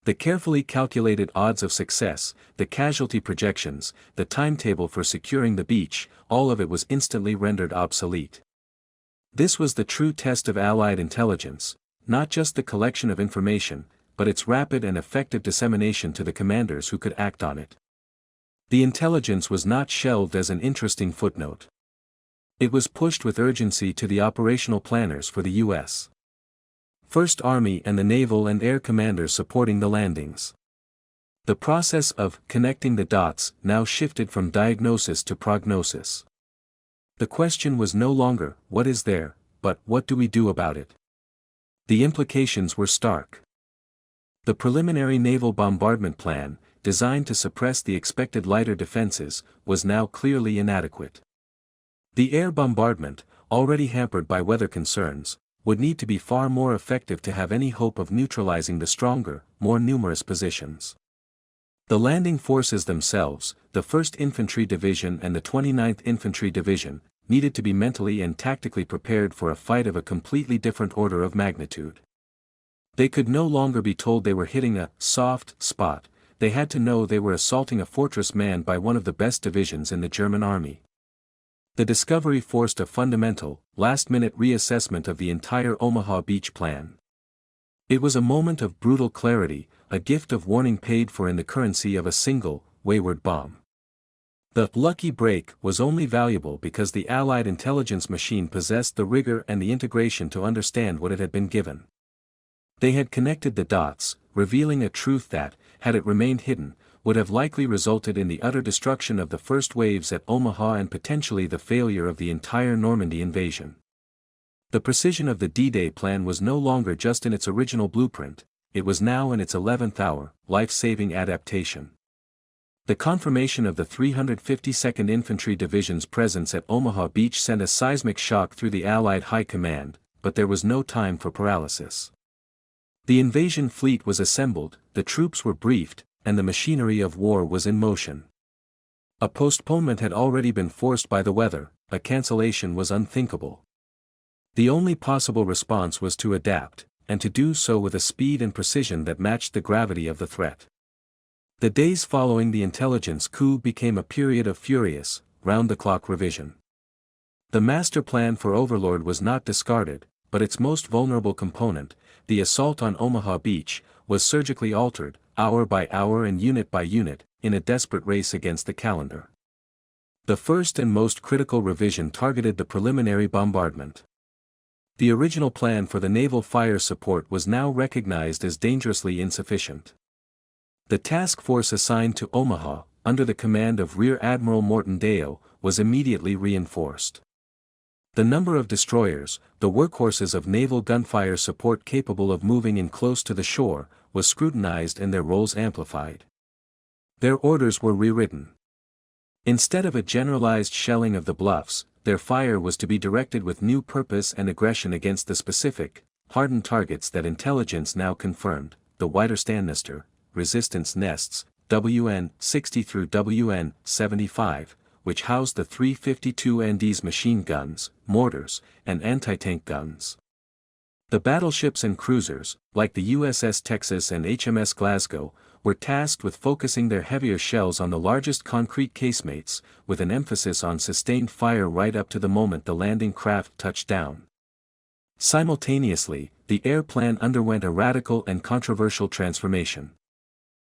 The carefully calculated odds of success, the casualty projections, the timetable for securing the beach, all of it was instantly rendered obsolete. This was the true test of Allied intelligence, not just the collection of information, but its rapid and effective dissemination to the commanders who could act on it. The intelligence was not shelved as an interesting footnote. It was pushed with urgency to the operational planners for the U.S. First Army and the naval and air commanders supporting the landings. The process of connecting the dots now shifted from diagnosis to prognosis. The question was no longer, what is there, but what do we do about it? The implications were stark. The preliminary naval bombardment plan, designed to suppress the expected lighter defenses, was now clearly inadequate. The air bombardment, already hampered by weather concerns, would need to be far more effective to have any hope of neutralizing the stronger, more numerous positions. The landing forces themselves, the 1st Infantry Division and the 29th Infantry Division, needed to be mentally and tactically prepared for a fight of a completely different order of magnitude. They could no longer be told they were hitting a soft spot, they had to know they were assaulting a fortress manned by one of the best divisions in the German army. The discovery forced a fundamental, last-minute reassessment of the entire Omaha Beach plan. It was a moment of brutal clarity, a gift of warning paid for in the currency of a single, wayward bomb. The lucky break was only valuable because the Allied intelligence machine possessed the rigor and the integration to understand what it had been given. They had connected the dots, revealing a truth that, had it remained hidden, would have likely resulted in the utter destruction of the first waves at Omaha and potentially the failure of the entire Normandy invasion. The precision of the D-Day plan was no longer just in its original blueprint, it was now in its 11th hour, life-saving adaptation. The confirmation of the 352nd Infantry Division's presence at Omaha Beach sent a seismic shock through the Allied High Command, but there was no time for paralysis. The invasion fleet was assembled, the troops were briefed, and the machinery of war was in motion. A postponement had already been forced by the weather, a cancellation was unthinkable. The only possible response was to adapt, and to do so with a speed and precision that matched the gravity of the threat. The days following the intelligence coup became a period of furious, round-the-clock revision. The master plan for Overlord was not discarded, but its most vulnerable component, the assault on Omaha Beach, was surgically altered, hour by hour and unit by unit, in a desperate race against the calendar. The first and most critical revision targeted the preliminary bombardment. The original plan for the naval fire support was now recognized as dangerously insufficient. The task force assigned to Omaha, under the command of Rear Admiral Morton Dale, was immediately reinforced. The number of destroyers, the workhorses of naval gunfire support capable of moving in close to the shore, was scrutinized and their roles amplified. Their orders were rewritten. Instead of a generalized shelling of the bluffs, their fire was to be directed with new purpose and aggression against the specific, hardened targets that intelligence now confirmed, the Widerstandsnester, resistance nests, WN-60 through WN-75, which housed the 352ND's machine guns, mortars, and anti-tank guns. The battleships and cruisers, like the USS Texas and HMS Glasgow, were tasked with focusing their heavier shells on the largest concrete casemates, with an emphasis on sustained fire right up to the moment the landing craft touched down. Simultaneously, the air plan underwent a radical and controversial transformation.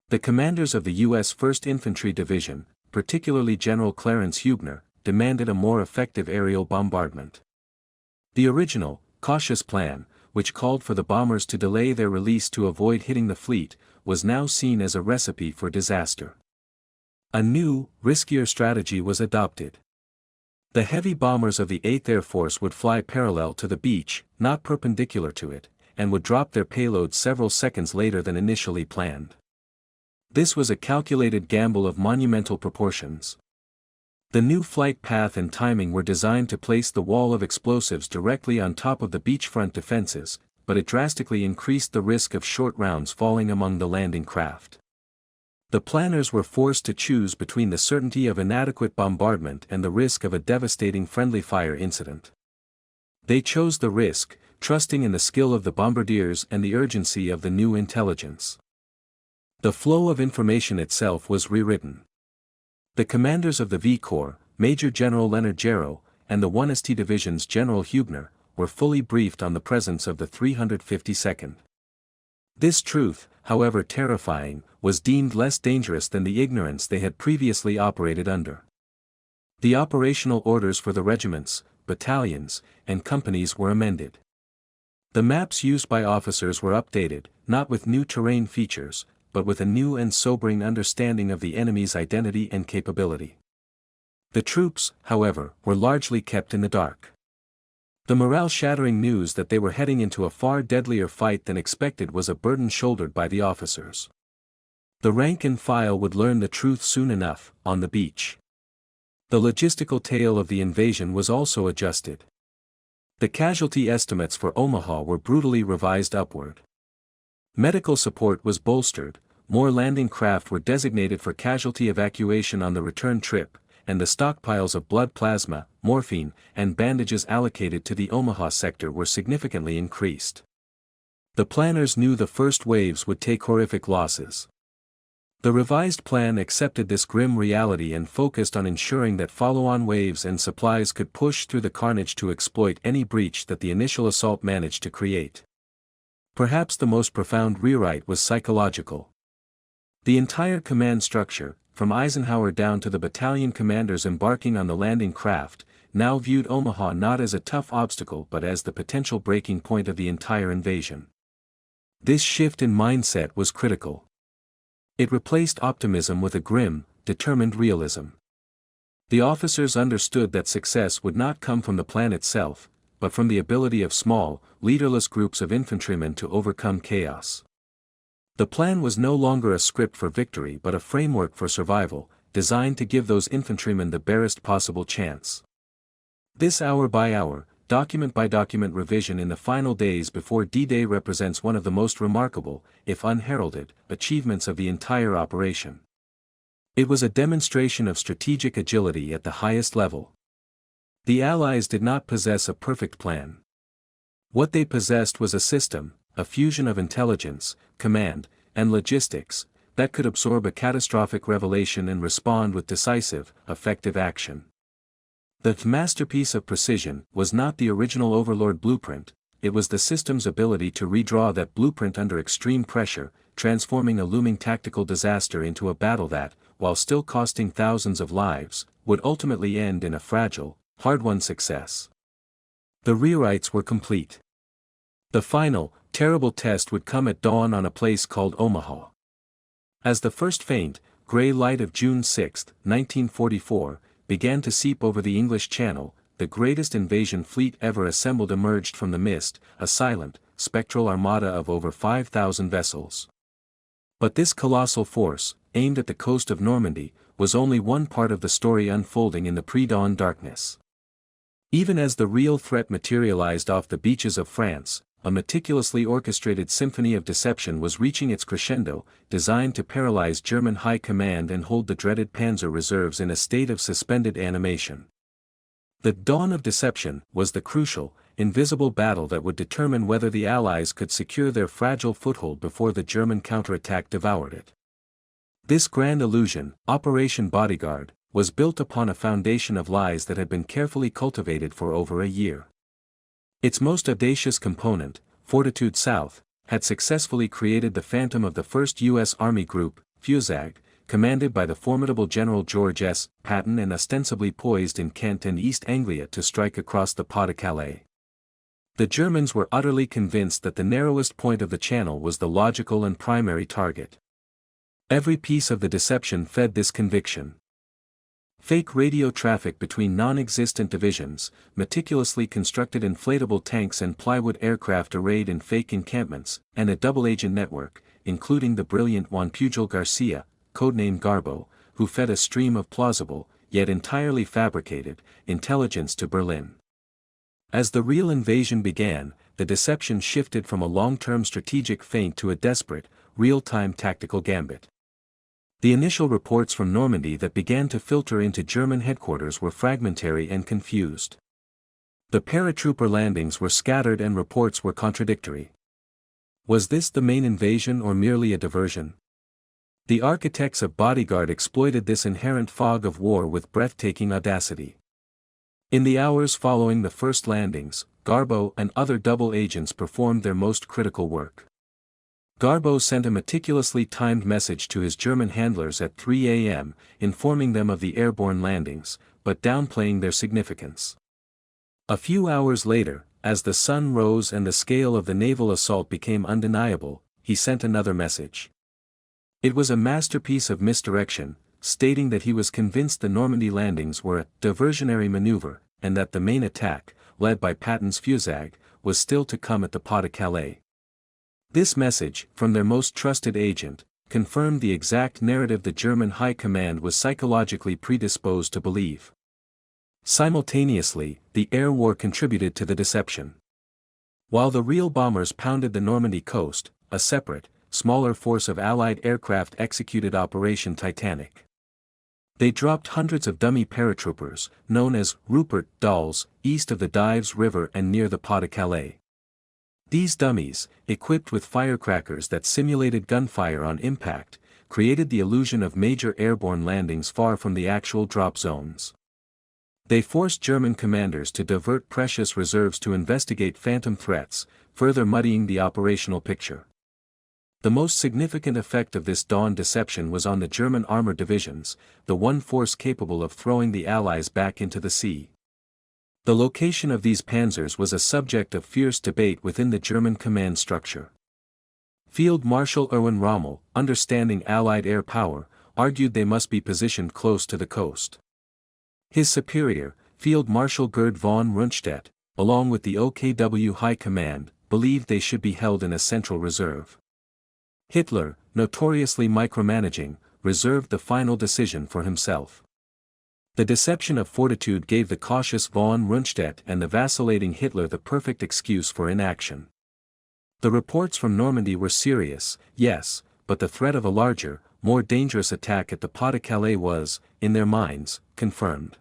The commanders of the U.S. 1st Infantry Division, particularly General Clarence Huebner, demanded a more effective aerial bombardment. The original, cautious plan, which called for the bombers to delay their release to avoid hitting the fleet, was now seen as a recipe for disaster. A new, riskier strategy was adopted. The heavy bombers of the 8th Air Force would fly parallel to the beach, not perpendicular to it, and would drop their payload several seconds later than initially planned. This was a calculated gamble of monumental proportions. The new flight path and timing were designed to place the wall of explosives directly on top of the beachfront defenses, but it drastically increased the risk of short rounds falling among the landing craft. The planners were forced to choose between the certainty of inadequate bombardment and the risk of a devastating friendly fire incident. They chose the risk, trusting in the skill of the bombardiers and the urgency of the new intelligence. The flow of information itself was rewritten. The commanders of the V Corps, Major General Leonard Jarrow, and the 1st Division's General Hubner, were fully briefed on the presence of the 352nd. This truth, however terrifying, was deemed less dangerous than the ignorance they had previously operated under. The operational orders for the regiments, battalions, and companies were amended. The maps used by officers were updated, not with new terrain features, but with a new and sobering understanding of the enemy's identity and capability. The troops, however, were largely kept in the dark. The morale-shattering news that they were heading into a far deadlier fight than expected was a burden shouldered by the officers. The rank and file would learn the truth soon enough, on the beach. The logistical tale of the invasion was also adjusted. The casualty estimates for Omaha were brutally revised upward. Medical support was bolstered, more landing craft were designated for casualty evacuation on the return trip, and the stockpiles of blood plasma, morphine, and bandages allocated to the Omaha sector were significantly increased. The planners knew the first waves would take horrific losses. The revised plan accepted this grim reality and focused on ensuring that follow-on waves and supplies could push through the carnage to exploit any breach that the initial assault managed to create. Perhaps the most profound rewrite was psychological. The entire command structure, from Eisenhower down to the battalion commanders embarking on the landing craft, now viewed Omaha not as a tough obstacle but as the potential breaking point of the entire invasion. This shift in mindset was critical. It replaced optimism with a grim, determined realism. The officers understood that success would not come from the plan itself, but from the ability of small, leaderless groups of infantrymen to overcome chaos. The plan was no longer a script for victory but a framework for survival, designed to give those infantrymen the barest possible chance. This hour-by-hour, document-by-document revision in the final days before D-Day represents one of the most remarkable, if unheralded, achievements of the entire operation. It was a demonstration of strategic agility at the highest level. The Allies did not possess a perfect plan. What they possessed was a system, a fusion of intelligence, command, and logistics, that could absorb a catastrophic revelation and respond with decisive, effective action. The masterpiece of precision was not the original Overlord blueprint, it was the system's ability to redraw that blueprint under extreme pressure, transforming a looming tactical disaster into a battle that, while still costing thousands of lives, would ultimately end in a fragile, hard-won success. The rewrites were complete. The final, terrible test would come at dawn on a place called Omaha. As the first faint, gray light of June 6, 1944, began to seep over the English Channel, the greatest invasion fleet ever assembled emerged from the mist, a silent, spectral armada of over 5,000 vessels. But this colossal force, aimed at the coast of Normandy, was only one part of the story unfolding in the pre-dawn darkness. Even as the real threat materialized off the beaches of France, a meticulously orchestrated symphony of deception was reaching its crescendo, designed to paralyze German high command and hold the dreaded Panzer reserves in a state of suspended animation. The dawn of deception was the crucial, invisible battle that would determine whether the Allies could secure their fragile foothold before the German counterattack devoured it. This grand illusion, Operation Bodyguard, was built upon a foundation of lies that had been carefully cultivated for over a year. Its most audacious component, Fortitude South, had successfully created the phantom of the 1st U.S. Army Group, FUSAG, commanded by the formidable General George S. Patton and ostensibly poised in Kent and East Anglia to strike across the Pas-de-Calais. The Germans were utterly convinced that the narrowest point of the channel was the logical and primary target. Every piece of the deception fed this conviction. Fake radio traffic between non-existent divisions, meticulously constructed inflatable tanks and plywood aircraft arrayed in fake encampments, and a double-agent network, including the brilliant Juan Pujol Garcia, codenamed Garbo, who fed a stream of plausible, yet entirely fabricated, intelligence to Berlin. As the real invasion began, the deception shifted from a long-term strategic feint to a desperate, real-time tactical gambit. The initial reports from Normandy that began to filter into German headquarters were fragmentary and confused. The paratrooper landings were scattered and reports were contradictory. Was this the main invasion or merely a diversion? The architects of Bodyguard exploited this inherent fog of war with breathtaking audacity. In the hours following the first landings, Garbo and other double agents performed their most critical work. Garbo sent a meticulously timed message to his German handlers at 3 a.m., informing them of the airborne landings, but downplaying their significance. A few hours later, as the sun rose and the scale of the naval assault became undeniable, he sent another message. It was a masterpiece of misdirection, stating that he was convinced the Normandy landings were a diversionary maneuver, and that the main attack, led by Patton's Fusag, was still to come at the Pas-de-Calais. This message, from their most trusted agent, confirmed the exact narrative the German High Command was psychologically predisposed to believe. Simultaneously, the air war contributed to the deception. While the real bombers pounded the Normandy coast, a separate, smaller force of Allied aircraft executed Operation Titanic. They dropped hundreds of dummy paratroopers, known as Rupert dolls, east of the Dives River and near the Pas-de-Calais. These dummies, equipped with firecrackers that simulated gunfire on impact, created the illusion of major airborne landings far from the actual drop zones. They forced German commanders to divert precious reserves to investigate phantom threats, further muddying the operational picture. The most significant effect of this dawn deception was on the German armored divisions, the one force capable of throwing the Allies back into the sea. The location of these panzers was a subject of fierce debate within the German command structure. Field Marshal Erwin Rommel, understanding Allied air power, argued they must be positioned close to the coast. His superior, Field Marshal Gerd von Rundstedt, along with the OKW High Command, believed they should be held in a central reserve. Hitler, notoriously micromanaging, reserved the final decision for himself. The deception of fortitude gave the cautious von Rundstedt and the vacillating Hitler the perfect excuse for inaction. The reports from Normandy were serious, yes, but the threat of a larger, more dangerous attack at the Pas-de-Calais was, in their minds, confirmed.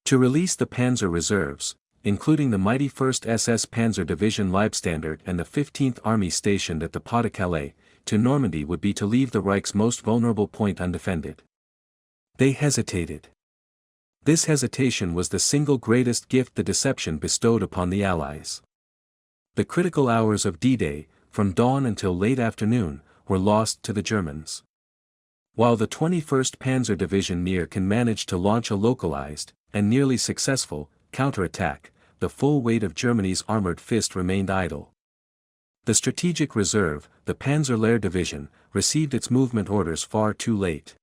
To release the Panzer reserves, including the mighty 1st SS Panzer Division Leibstandard and the 15th Army stationed at the Pas-de-Calais, to Normandy would be to leave the Reich's most vulnerable point undefended. They hesitated. This hesitation was the single greatest gift the deception bestowed upon the Allies. The critical hours of D-Day, from dawn until late afternoon, were lost to the Germans. While the 21st Panzer Division Near-Can managed to launch a localized, and nearly successful, counterattack, the full weight of Germany's armored fist remained idle. The Strategic Reserve, the Panzer-Lehr Division, received its movement orders far too late.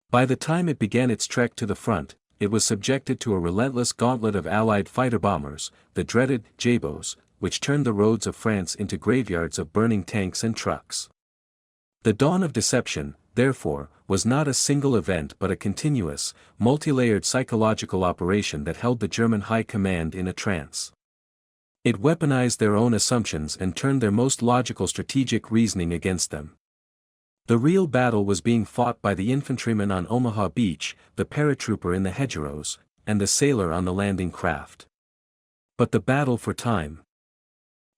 By the time it began its trek to the front, it was subjected to a relentless gauntlet of Allied fighter-bombers, the dreaded Jabos, which turned the roads of France into graveyards of burning tanks and trucks. The dawn of deception, therefore, was not a single event but a continuous, multi-layered psychological operation that held the German High Command in a trance. It weaponized their own assumptions and turned their most logical strategic reasoning against them. The real battle was being fought by the infantryman on Omaha Beach, the paratrooper in the hedgerows, and the sailor on the landing craft. But the battle for time,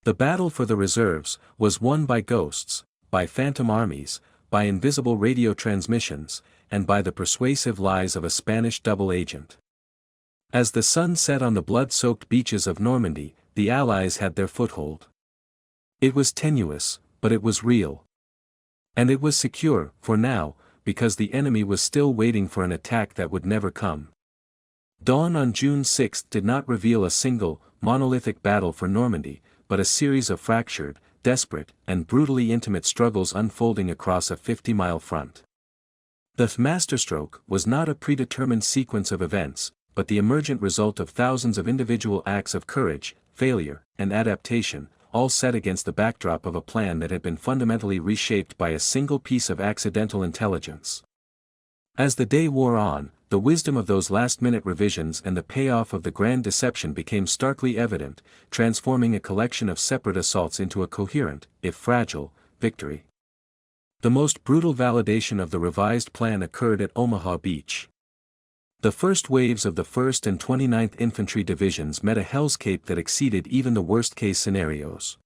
the battle for the reserves, was won by ghosts, by phantom armies, by invisible radio transmissions, and by the persuasive lies of a Spanish double agent. As the sun set on the blood-soaked beaches of Normandy, the Allies had their foothold. It was tenuous, but it was real. And it was secure, for now, because the enemy was still waiting for an attack that would never come. Dawn on June 6 did not reveal a single, monolithic battle for Normandy, but a series of fractured, desperate, and brutally intimate struggles unfolding across a 50-mile front. The masterstroke was not a predetermined sequence of events, but the emergent result of thousands of individual acts of courage, failure, and adaptation, all set against the backdrop of a plan that had been fundamentally reshaped by a single piece of accidental intelligence. As the day wore on, the wisdom of those last-minute revisions and the payoff of the grand deception became starkly evident, transforming a collection of separate assaults into a coherent, if fragile, victory. The most brutal validation of the revised plan occurred at Omaha Beach. The first waves of the 1st and 29th Infantry Divisions met a hellscape that exceeded even the worst-case scenarios.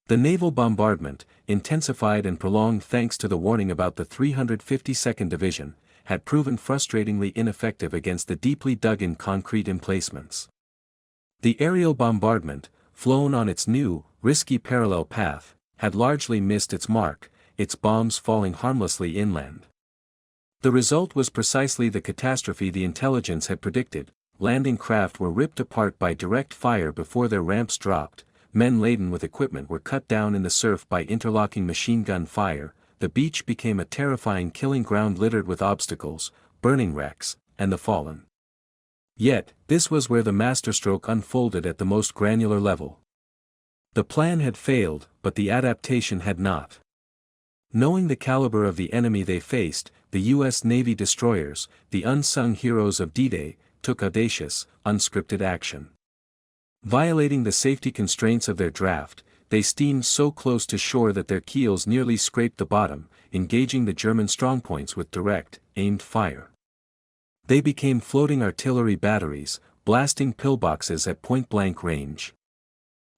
The naval bombardment, intensified and prolonged thanks to the warning about the 352nd Division, had proven frustratingly ineffective against the deeply dug-in concrete emplacements. The aerial bombardment, flown on its new, risky parallel path, had largely missed its mark, its bombs falling harmlessly inland. The result was precisely the catastrophe the intelligence had predicted. Landing craft were ripped apart by direct fire before their ramps dropped, men laden with equipment were cut down in the surf by interlocking machine gun fire, the beach became a terrifying killing ground littered with obstacles, burning wrecks, and the fallen. Yet, this was where the masterstroke unfolded at the most granular level. The plan had failed, but the adaptation had not. Knowing the caliber of the enemy they faced, the U.S. Navy destroyers, the unsung heroes of D-Day, took audacious, unscripted action. Violating the safety constraints of their draft, they steamed so close to shore that their keels nearly scraped the bottom, engaging the German strongpoints with direct, aimed fire. They became floating artillery batteries, blasting pillboxes at point-blank range.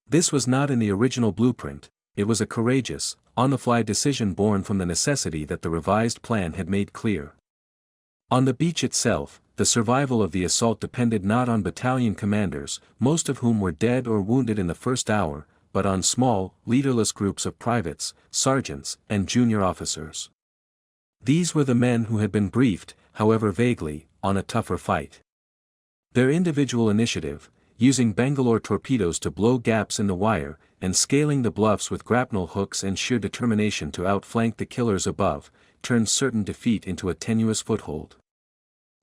This was not in the original blueprint, it was a courageous, on-the-fly decision born from the necessity that the revised plan had made clear. On the beach itself, the survival of the assault depended not on battalion commanders, most of whom were dead or wounded in the first hour, but on small, leaderless groups of privates, sergeants, and junior officers. These were the men who had been briefed, however vaguely, on a tougher fight. Their individual initiative, using Bangalore torpedoes to blow gaps in the wire, and scaling the bluffs with grapnel hooks and sheer determination to outflank the killers above, turned certain defeat into a tenuous foothold.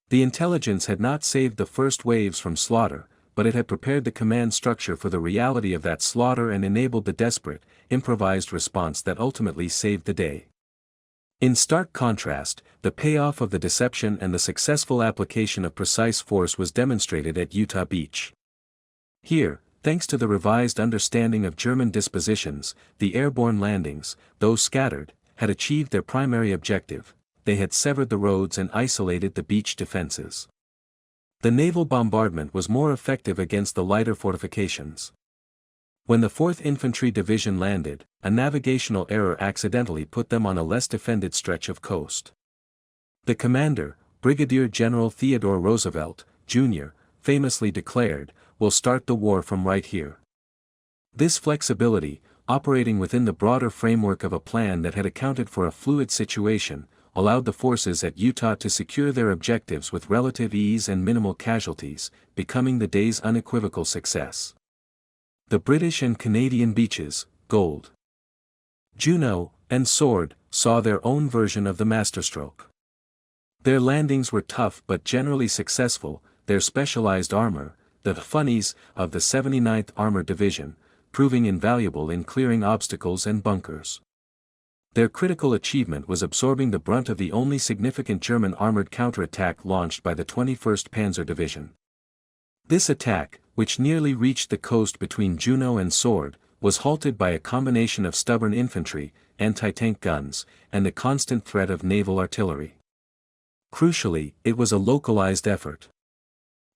The intelligence had not saved the first waves from slaughter, but it had prepared the command structure for the reality of that slaughter and enabled the desperate, improvised response that ultimately saved the day. In stark contrast, the payoff of the deception and the successful application of precise force was demonstrated at Omaha Beach. Here, thanks to the revised understanding of German dispositions, the airborne landings, though scattered, had achieved their primary objective. They had severed the roads and isolated the beach defenses. The naval bombardment was more effective against the lighter fortifications. When the 4th Infantry Division landed, a navigational error accidentally put them on a less defended stretch of coast. The commander, Brigadier General Theodore Roosevelt, Jr., famously declared, "We'll start the war from right here." This flexibility, operating within the broader framework of a plan that had accounted for a fluid situation, allowed the forces at Utah to secure their objectives with relative ease and minimal casualties, becoming the day's unequivocal success. The British and Canadian beaches, Gold, Juno, and Sword, saw their own version of the masterstroke. Their landings were tough but generally successful, their specialized armor, the funnies of the 79th Armored Division, proving invaluable in clearing obstacles and bunkers. Their critical achievement was absorbing the brunt of the only significant German armored counterattack launched by the 21st Panzer Division. This attack, which nearly reached the coast between Juno and Sword, was halted by a combination of stubborn infantry, anti-tank guns, and the constant threat of naval artillery. Crucially, it was a localized effort.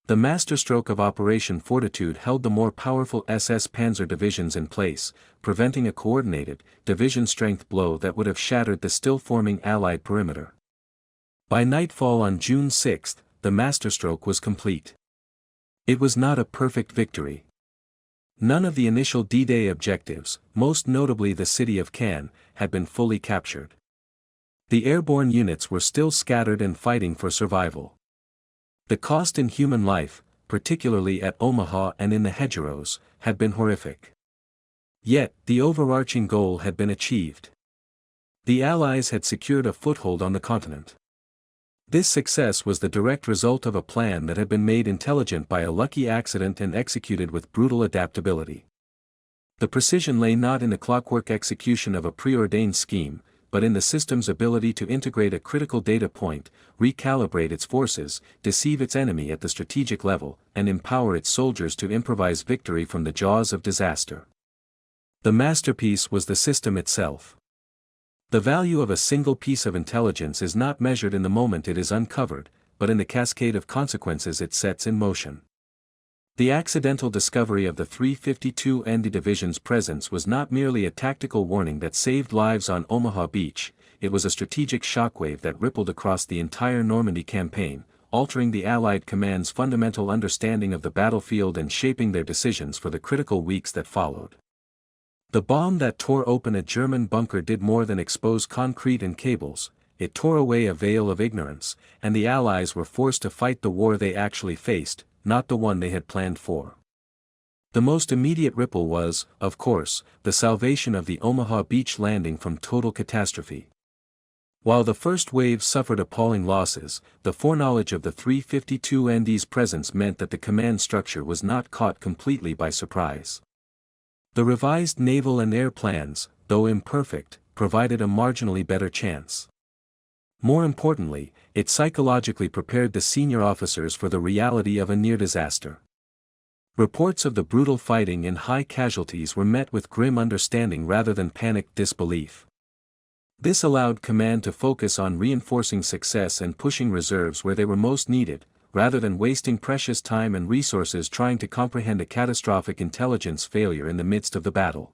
The masterstroke of Operation Fortitude held the more powerful SS Panzer divisions in place, preventing a coordinated, division-strength blow that would have shattered the still-forming Allied perimeter. By nightfall on June 6, the masterstroke was complete. It was not a perfect victory. None of the initial D-Day objectives, most notably the city of Cannes, had been fully captured. The airborne units were still scattered and fighting for survival. The cost in human life, particularly at Omaha and in the hedgerows, had been horrific. Yet, the overarching goal had been achieved. The Allies had secured a foothold on the continent. This success was the direct result of a plan that had been made intelligent by a lucky accident and executed with brutal adaptability. The precision lay not in the clockwork execution of a preordained scheme, but in the system's ability to integrate a critical data point, recalibrate its forces, deceive its enemy at the strategic level, and empower its soldiers to improvise victory from the jaws of disaster. The masterpiece was the system itself. The value of a single piece of intelligence is not measured in the moment it is uncovered, but in the cascade of consequences it sets in motion. The accidental discovery of the 352nd Division's presence was not merely a tactical warning that saved lives on Omaha Beach, it was a strategic shockwave that rippled across the entire Normandy campaign, altering the Allied command's fundamental understanding of the battlefield and shaping their decisions for the critical weeks that followed. The bomb that tore open a German bunker did more than expose concrete and cables, it tore away a veil of ignorance, and the Allies were forced to fight the war they actually faced, not the one they had planned for. The most immediate ripple was, of course, the salvation of the Omaha Beach landing from total catastrophe. While the first wave suffered appalling losses, the foreknowledge of the 352nd's presence meant that the command structure was not caught completely by surprise. The revised naval and air plans, though imperfect, provided a marginally better chance. More importantly, it psychologically prepared the senior officers for the reality of a near disaster. Reports of the brutal fighting and high casualties were met with grim understanding rather than panicked disbelief. This allowed command to focus on reinforcing success and pushing reserves where they were most needed, rather than wasting precious time and resources trying to comprehend a catastrophic intelligence failure in the midst of the battle.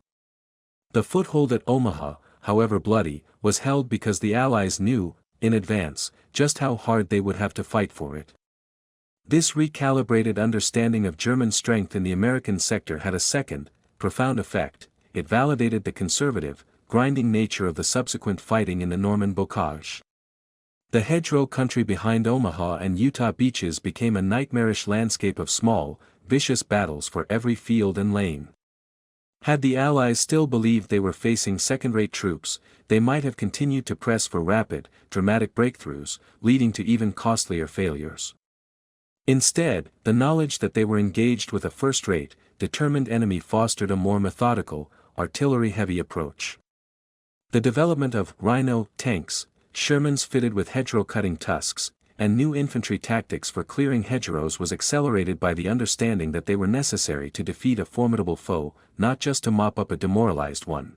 The foothold at Omaha, however bloody, was held because the Allies knew, in advance, just how hard they would have to fight for it. This recalibrated understanding of German strength in the American sector had a second, profound effect. It validated the conservative, grinding nature of the subsequent fighting in the Norman bocage. The hedgerow country behind Omaha and Utah beaches became a nightmarish landscape of small, vicious battles for every field and lane. Had the Allies still believed they were facing second-rate troops, they might have continued to press for rapid, dramatic breakthroughs, leading to even costlier failures. Instead, the knowledge that they were engaged with a first-rate, determined enemy fostered a more methodical, artillery-heavy approach. The development of Rhino tanks, Shermans fitted with hedgerow-cutting tusks, and new infantry tactics for clearing hedgerows was accelerated by the understanding that they were necessary to defeat a formidable foe, not just to mop up a demoralized one.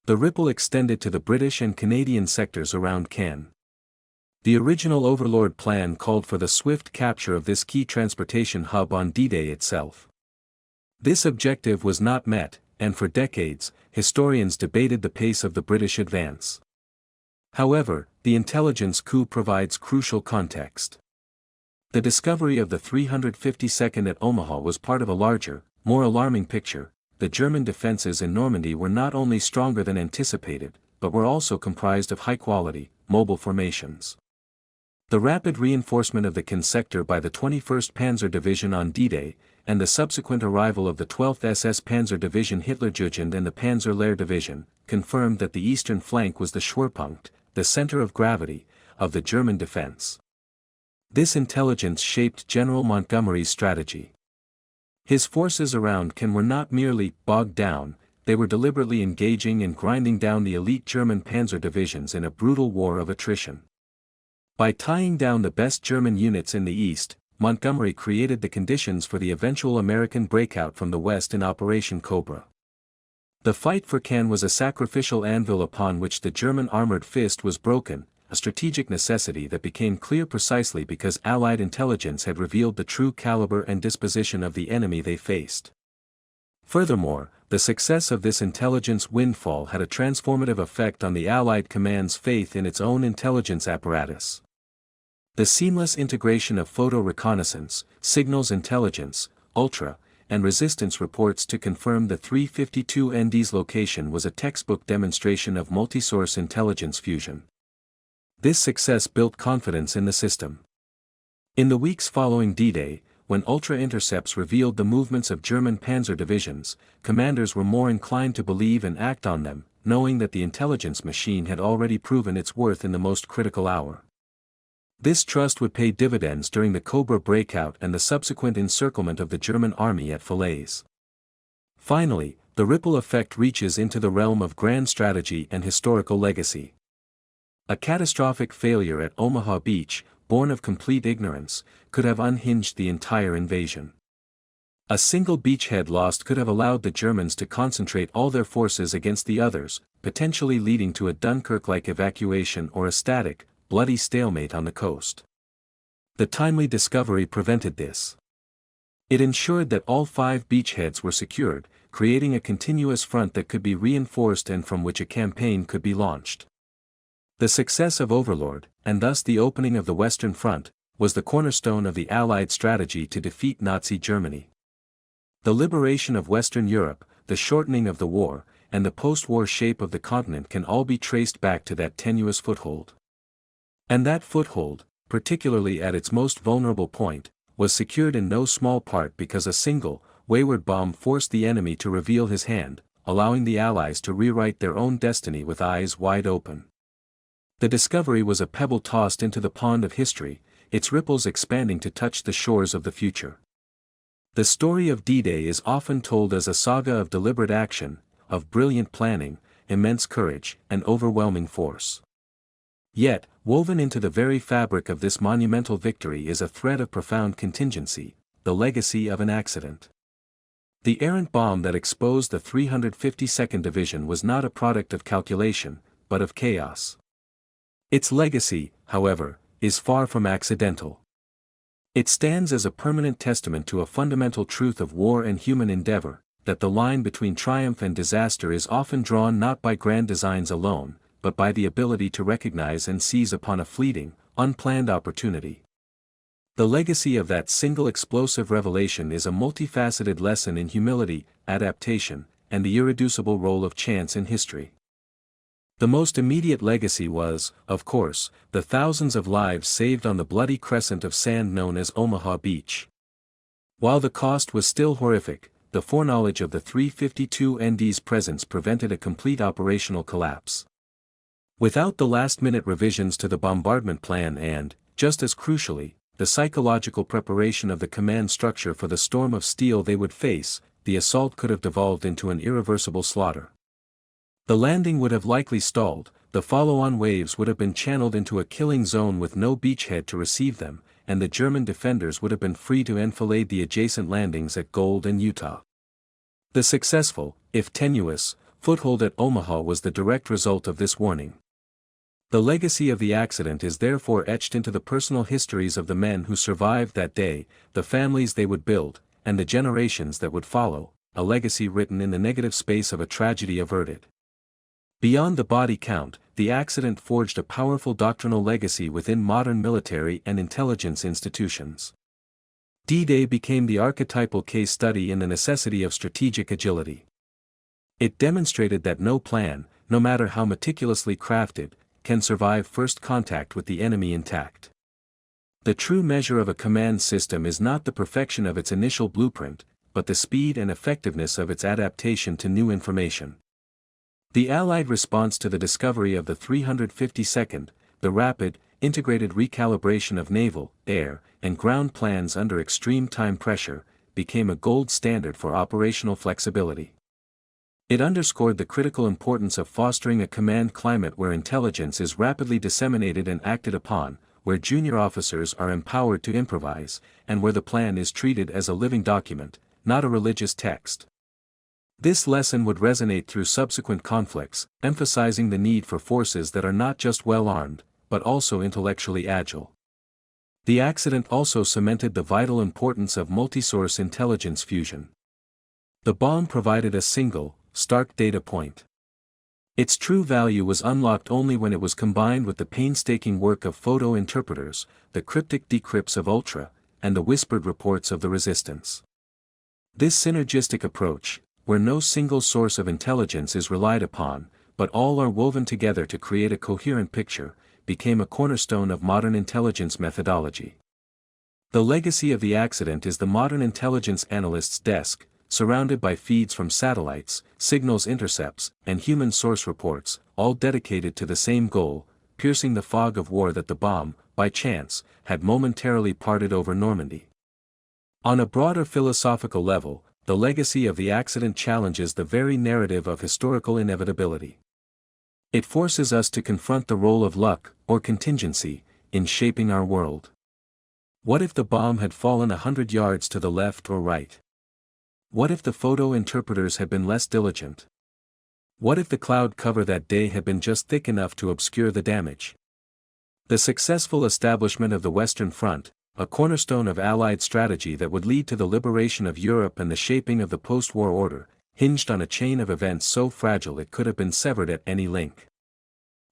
The ripple extended to the British and Canadian sectors around Caen. The original Overlord plan called for the swift capture of this key transportation hub on D-Day itself. This objective was not met, and for decades, historians debated the pace of the British advance. However, the intelligence coup provides crucial context. The discovery of the 352nd at Omaha was part of a larger, more alarming picture. The German defenses in Normandy were not only stronger than anticipated, but were also comprised of high-quality, mobile formations. The rapid reinforcement of the Caen sector by the 21st Panzer Division on D-Day, and the subsequent arrival of the 12th SS Panzer Division Hitlerjugend and the Panzer Lehr Division, confirmed that the eastern flank was the Schwerpunkt, the center of gravity, of the German defense. This intelligence shaped General Montgomery's strategy. His forces around Caen were not merely bogged down, they were deliberately engaging and grinding down the elite German panzer divisions in a brutal war of attrition. By tying down the best German units in the east, Montgomery created the conditions for the eventual American breakout from the west in Operation Cobra. The fight for Caen was a sacrificial anvil upon which the German armored fist was broken, a strategic necessity that became clear precisely because Allied intelligence had revealed the true caliber and disposition of the enemy they faced. Furthermore, the success of this intelligence windfall had a transformative effect on the Allied command's faith in its own intelligence apparatus. The seamless integration of photo reconnaissance, signals intelligence, ultra, and resistance reports to confirm the 352nd's location was a textbook demonstration of multi-source intelligence fusion. This success built confidence in the system. In the weeks following D-Day, when ultra-intercepts revealed the movements of German panzer divisions, commanders were more inclined to believe and act on them, knowing that the intelligence machine had already proven its worth in the most critical hour. This trust would pay dividends during the Cobra breakout and the subsequent encirclement of the German army at Falaise. Finally, the ripple effect reaches into the realm of grand strategy and historical legacy. A catastrophic failure at Omaha Beach, born of complete ignorance, could have unhinged the entire invasion. A single beachhead lost could have allowed the Germans to concentrate all their forces against the others, potentially leading to a Dunkirk-like evacuation or a static, bloody stalemate on the coast. The timely discovery prevented this. It ensured that all 5 beachheads were secured, creating a continuous front that could be reinforced and from which a campaign could be launched. The success of Overlord, and thus the opening of the Western Front, was the cornerstone of the Allied strategy to defeat Nazi Germany. The liberation of Western Europe, the shortening of the war, and the post-war shape of the continent can all be traced back to that tenuous foothold. And that foothold, particularly at its most vulnerable point, was secured in no small part because a single, wayward bomb forced the enemy to reveal his hand, allowing the Allies to rewrite their own destiny with eyes wide open. The discovery was a pebble tossed into the pond of history, its ripples expanding to touch the shores of the future. The story of D-Day is often told as a saga of deliberate action, of brilliant planning, immense courage, and overwhelming force. Yet, woven into the very fabric of this monumental victory is a thread of profound contingency, the legacy of an accident. The errant bomb that exposed the 352nd Division was not a product of calculation, but of chaos. Its legacy, however, is far from accidental. It stands as a permanent testament to a fundamental truth of war and human endeavor, that the line between triumph and disaster is often drawn not by grand designs alone, but by the ability to recognize and seize upon a fleeting, unplanned opportunity. The legacy of that single explosive revelation is a multifaceted lesson in humility, adaptation, and the irreducible role of chance in history. The most immediate legacy was, of course, the thousands of lives saved on the bloody crescent of sand known as Omaha Beach. While the cost was still horrific, the foreknowledge of the 352nd's presence prevented a complete operational collapse. Without the last-minute revisions to the bombardment plan and, just as crucially, the psychological preparation of the command structure for the storm of steel they would face, the assault could have devolved into an irreversible slaughter. The landing would have likely stalled, the follow-on waves would have been channeled into a killing zone with no beachhead to receive them, and the German defenders would have been free to enfilade the adjacent landings at Gold and Utah. The successful, if tenuous, foothold at Omaha was the direct result of this warning. The legacy of the accident is therefore etched into the personal histories of the men who survived that day, the families they would build, and the generations that would follow, a legacy written in the negative space of a tragedy averted. Beyond the body count, the accident forged a powerful doctrinal legacy within modern military and intelligence institutions. D-Day became the archetypal case study in the necessity of strategic agility. It demonstrated that no plan, no matter how meticulously crafted, can survive first contact with the enemy intact. The true measure of a command system is not the perfection of its initial blueprint, but the speed and effectiveness of its adaptation to new information. The Allied response to the discovery of the 352nd, the rapid, integrated recalibration of naval, air, and ground plans under extreme time pressure, became a gold standard for operational flexibility. It underscored the critical importance of fostering a command climate where intelligence is rapidly disseminated and acted upon, where junior officers are empowered to improvise, and where the plan is treated as a living document, not a religious text. This lesson would resonate through subsequent conflicts, emphasizing the need for forces that are not just well-armed, but also intellectually agile. The accident also cemented the vital importance of multi-source intelligence fusion. The bomb provided a single, stark data point. Its true value was unlocked only when it was combined with the painstaking work of photo interpreters, the cryptic decrypts of Ultra, and the whispered reports of the resistance. This synergistic approach, where no single source of intelligence is relied upon, but all are woven together to create a coherent picture, became a cornerstone of modern intelligence methodology. The legacy of the accident is the modern intelligence analyst's desk, surrounded by feeds from satellites, signals intercepts, and human source reports, all dedicated to the same goal, piercing the fog of war that the bomb, by chance, had momentarily parted over Normandy. On a broader philosophical level, the legacy of the accident challenges the very narrative of historical inevitability. It forces us to confront the role of luck, or contingency, in shaping our world. What if the bomb had fallen 100 yards to the left or right? What if the photo interpreters had been less diligent? What if the cloud cover that day had been just thick enough to obscure the damage? The successful establishment of the Western Front, a cornerstone of Allied strategy that would lead to the liberation of Europe and the shaping of the post-war order, hinged on a chain of events so fragile it could have been severed at any link.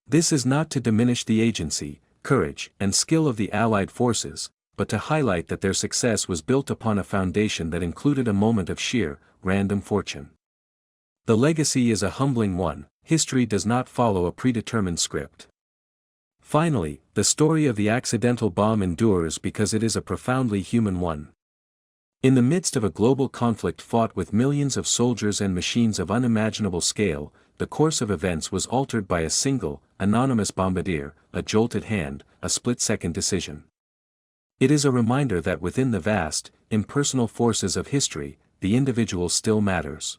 This is not to diminish the agency, courage, and skill of the Allied forces, but to highlight that their success was built upon a foundation that included a moment of sheer, random fortune. The legacy is a humbling one. History does not follow a predetermined script. Finally, the story of the accidental bomb endures because it is a profoundly human one. In the midst of a global conflict fought with millions of soldiers and machines of unimaginable scale, the course of events was altered by a single, anonymous bombardier, a jolted hand, a split-second decision. It is a reminder that within the vast, impersonal forces of history, the individual still matters.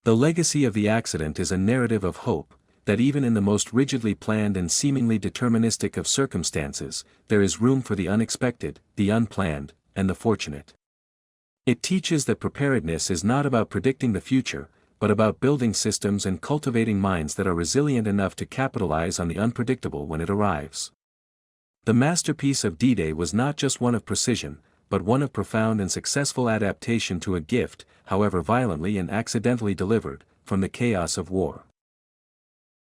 The legacy of the accident is a narrative of hope, that even in the most rigidly planned and seemingly deterministic of circumstances, there is room for the unexpected, the unplanned, and the fortunate. It teaches that preparedness is not about predicting the future, but about building systems and cultivating minds that are resilient enough to capitalize on the unpredictable when it arrives. The masterpiece of D-Day was not just one of precision, but one of profound and successful adaptation to a gift, however violently and accidentally delivered, from the chaos of war.